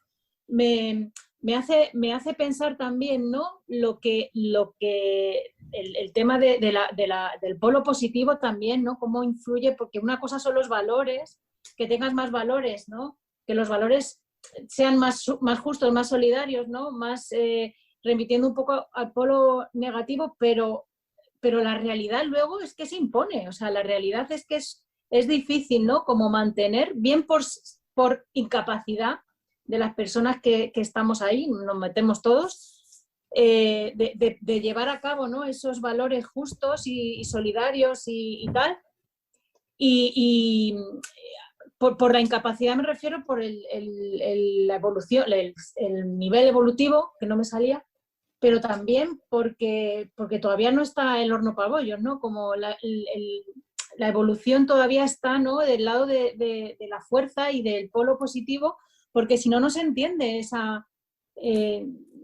me hace pensar también, ¿no? Lo que el tema del polo positivo también, ¿no? Cómo influye, porque una cosa son los valores, que tengas más valores, ¿no? Que los valores sean más justos, más solidarios, ¿no? Más remitiendo un poco al polo negativo, pero la realidad luego es que se impone. O sea, la realidad es que es difícil, ¿no? Como mantener, bien por incapacidad de las personas que estamos ahí, nos metemos todos, de llevar a cabo, ¿no? Esos valores justos y solidarios y tal. Y por la incapacidad me refiero por la evolución, el nivel evolutivo, que no me salía, pero también porque todavía no está el horno para bollos, ¿no? Como la evolución todavía está, ¿no? Del lado de la fuerza y del polo positivo, porque si no, no se entiende esa...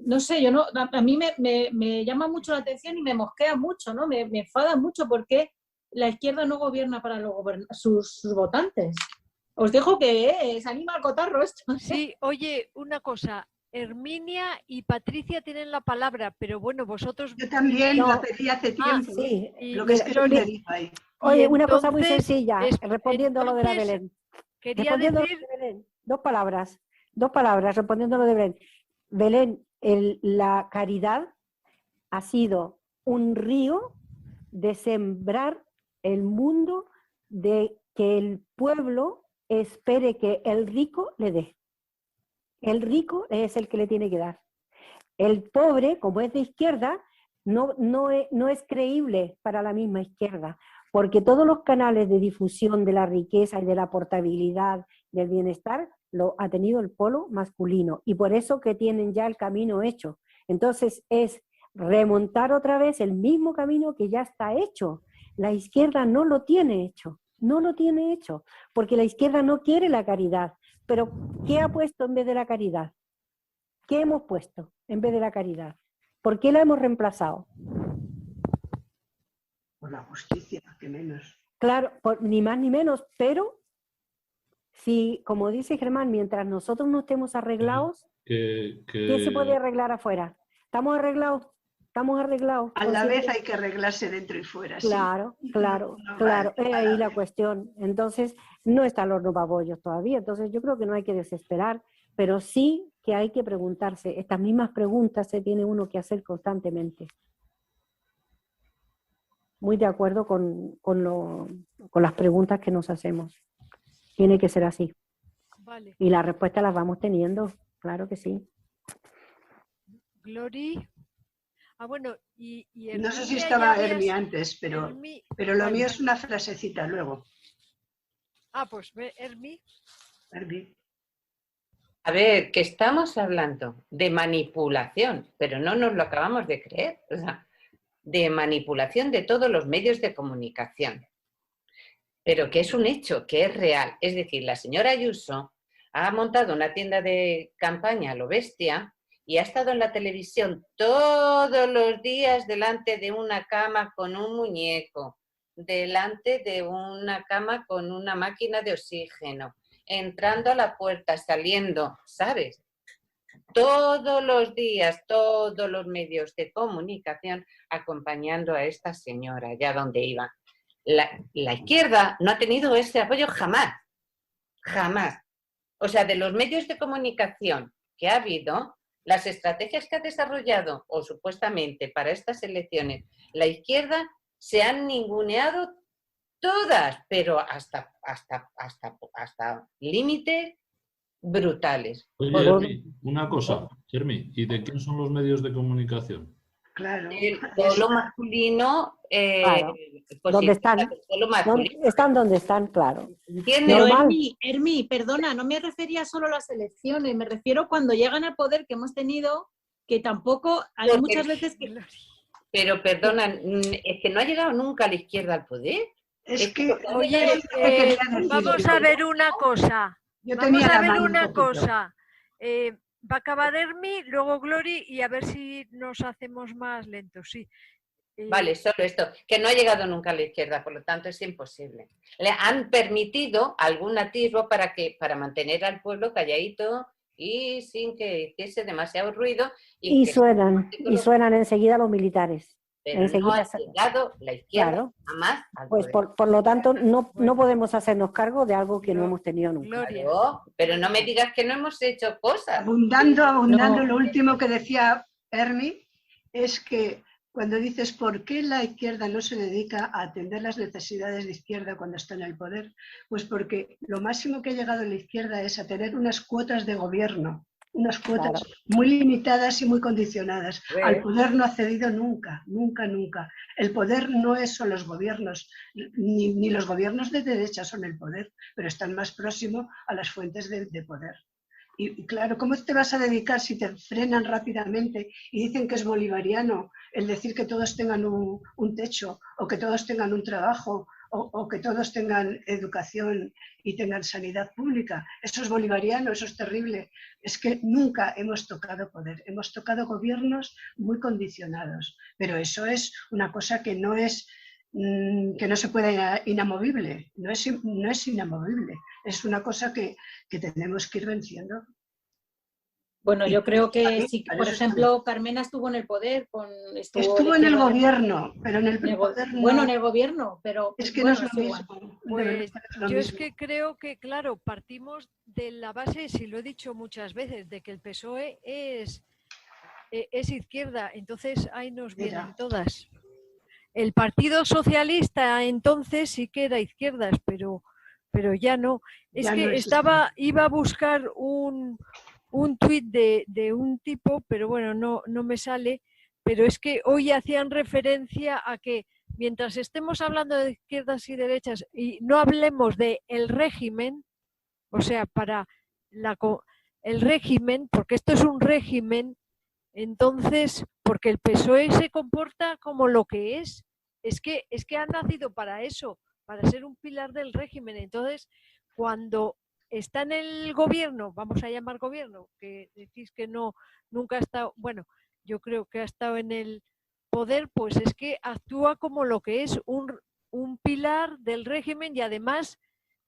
no sé, a mí me llama mucho la atención y me mosquea mucho, ¿no? Me enfada mucho porque la izquierda no gobierna para sus votantes. Os dejo que se anima al cotarro esto. Sí, oye, una cosa. Herminia y Patricia tienen la palabra, pero bueno, vosotros... Yo también No. la pedí hace tiempo. Sí. y Lo que es que Gloria- se me dijo ahí. Oye, y una cosa muy entonces, sencilla, respondiendo a lo de la entonces, Belén. quería Respondiendo a lo decir... de Belén, dos palabras, respondiendo a lo de Belén. Belén, la caridad ha sido un río de sembrar el mundo, de que el pueblo espere que el rico le dé. El rico es el que le tiene que dar. El pobre, como es de izquierda, no es creíble para la misma izquierda, porque todos los canales de difusión de la riqueza y de la portabilidad del bienestar lo ha tenido el polo masculino, y por eso que tienen ya el camino hecho. Entonces es remontar otra vez el mismo camino que ya está hecho. La izquierda no lo tiene hecho, porque la izquierda no quiere la caridad. Pero ¿qué ha puesto en vez de la caridad? ¿Qué hemos puesto en vez de la caridad? ¿Por qué la hemos reemplazado? Por la justicia, que menos. Claro, ni más ni menos, pero si, como dice Germán, mientras nosotros no estemos arreglados, ¿qué se puede arreglar afuera? ¿Estamos arreglados? A la vez hay que arreglarse dentro y fuera. Claro, ¿sí? claro. Es ahí la cuestión. Entonces, no está el horno para bollos todavía. Entonces, yo creo que no hay que desesperar, pero sí que hay que preguntarse. Estas mismas preguntas se tiene uno que hacer constantemente. Muy de acuerdo con las preguntas que nos hacemos. Tiene que ser así. Vale. Y las respuestas las vamos teniendo, claro que sí. Glory. Bueno, y no sé si Herminia estaba ya Hermi habías- antes, pero lo ¿cuál? mío es una frasecita luego. Pues ve, Hermi. Hermi. A ver, que estamos hablando de manipulación, pero no nos lo acabamos de creer. O sea, de manipulación de todos los medios de comunicación. Pero que es un hecho, que es real. Es decir, la señora Ayuso ha montado una tienda de campaña a lo bestia y ha estado en la televisión todos los días delante de una cama con un muñeco, delante de una cama con una máquina de oxígeno, entrando a la puerta, saliendo, ¿sabes? Todos los días, todos los medios de comunicación acompañando a esta señora, ya donde iba. La izquierda no ha tenido ese apoyo jamás, jamás. O sea, de los medios de comunicación que ha habido, las estrategias que ha desarrollado, o supuestamente para estas elecciones, la izquierda se han ninguneado todas, pero hasta límites brutales. Oye, Hermi, una cosa, Hermi, ¿y de quién son los medios de comunicación? Claro. El polo masculino, Claro. pues ¿Dónde sí, están? el polo masculino. Están donde están, claro. ¿Entiendes? Pero Normal. Hermi, perdona, no me refería solo a las elecciones, me refiero cuando llegan al poder que hemos tenido, que tampoco hay Porque- muchas veces que... Pero perdona, es que no ha llegado nunca a la izquierda al poder. Es que, Oye, es lo que quería decir vamos yo. a ver una cosa. Yo Vamos tenía a la ver mano un una poquito. cosa. Va a acabar Hermi, luego Glory, y a ver si nos hacemos más lentos. Sí. Vale, solo esto, que no ha llegado nunca a la izquierda, por lo tanto es imposible. Le han permitido algún atisbo para mantener al pueblo calladito y sin que hiciese demasiado ruido. Y que suenan enseguida los militares. pero enseguida no ha llegado la izquierda Claro. jamás al Pues poder. por lo tanto, no Bueno. podemos hacernos cargo de algo que no hemos tenido nunca. Gloria. Claro, pero no me digas que no hemos hecho cosas. Abundando, No. lo último que decía Hermi es que cuando dices por qué la izquierda no se dedica a atender las necesidades de izquierda cuando está en el poder, pues porque lo máximo que ha llegado la izquierda es a tener unas cuotas de gobierno, unas cuotas muy limitadas y muy condicionadas. Sí. Al poder no ha cedido nunca, nunca, nunca. El poder no es solo los gobiernos, ni los gobiernos de derecha son el poder, pero están más próximos a las fuentes de poder. Y claro, ¿cómo te vas a dedicar si te frenan rápidamente y dicen que es bolivariano el decir que todos tengan un techo o que todos tengan un trabajo o que todos tengan educación y tengan sanidad pública? Eso es bolivariano, eso es terrible. Es que nunca hemos tocado poder, hemos tocado gobiernos muy condicionados, pero eso es una cosa que no se puede inamovible, no es inamovible, es una cosa que tenemos que ir venciendo. Bueno, yo creo que sí, Para por eso ejemplo, Carmena estuvo en el poder, estuvo en el gobierno, pero en el poder no. Bueno, en el gobierno, pero Es que bueno, no es lo igual. mismo. Pues Es lo yo es mismo. que creo que, claro, partimos de la base, si lo he dicho muchas veces, de que el PSOE es izquierda, entonces ahí nos vienen Mira. todas. El Partido Socialista entonces sí que era izquierdas, pero ya no. Es Ya que no existe. iba a buscar un tuit de un tipo, pero bueno, no me sale, pero es que hoy hacían referencia a que mientras estemos hablando de izquierdas y derechas y no hablemos de el régimen, o sea, para el régimen, porque esto es un régimen, entonces, porque el PSOE se comporta como lo que es que ha nacido para eso, para ser un pilar del régimen. Entonces, cuando está en el gobierno, vamos a llamar gobierno, que decís que no, nunca ha estado, bueno, yo creo que ha estado en el poder, pues es que actúa como lo que es un pilar del régimen y además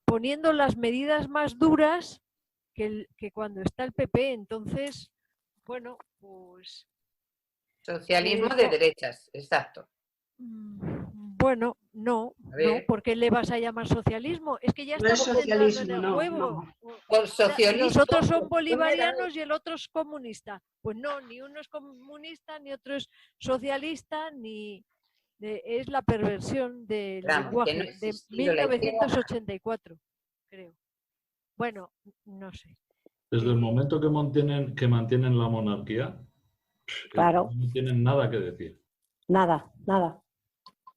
poniendo las medidas más duras que cuando está el PP. Entonces, bueno, pues... Socialismo de derechas, exacto. Bueno, no, A ver. no, ¿por qué le vas a llamar socialismo? Es que ya No es estamos entrando en socialismo, el no, juego. no. Por socialismo. Los otros son bolivarianos y el otro es comunista. Pues no, ni uno es comunista, ni otro es socialista, ni es la perversión del Trump, que lenguaje no ha de existido la izquierda. 1984, creo. Bueno, no sé. Desde el momento que mantienen la monarquía, Claro. no tienen nada que decir. Nada, nada.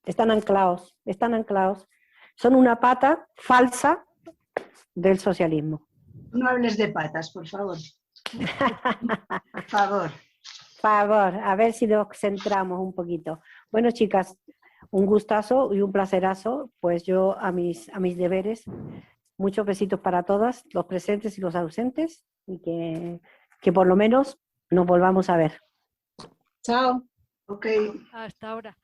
Están anclados, están anclados. Son una pata falsa del socialismo. No hables de patas, por favor. Por favor. Favor, a ver si nos centramos un poquito. Bueno, chicas, un gustazo y un placerazo. Pues yo a mis deberes. Muchos besitos para todas, los presentes y los ausentes, y que por lo menos nos volvamos a ver. Chao. Ok. Hasta ahora.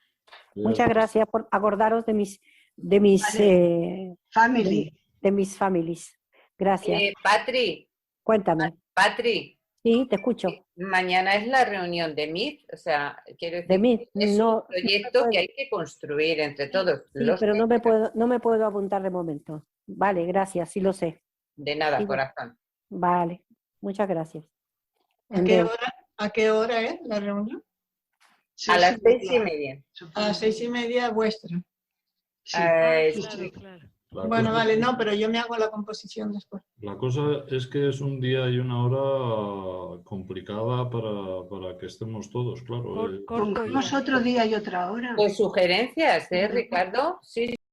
Muchas gracias por acordaros de mis Vale. Family. de mis families. Gracias. Patri, Cuéntame. Patri, Sí, te escucho. mañana es la reunión de MIT, o sea, quiero decir, De MIT, es no, un proyecto que hay que construir entre todos. Sí, los pero que- no me puedo apuntar de momento. Vale, gracias, sí lo sé. De nada, Sí, corazón. Vale, muchas gracias. ¿A qué hora es la reunión? A las 6:30. A las 6:30 vuestra. Sí. Sí. Claro. La Bueno, cosa- vale, no, pero yo me hago la composición después. La cosa es que es un día y una hora complicada para que estemos todos, claro. Corto Pongamos ya. otro día y otra hora. Pues sugerencias, Ricardo? Sí,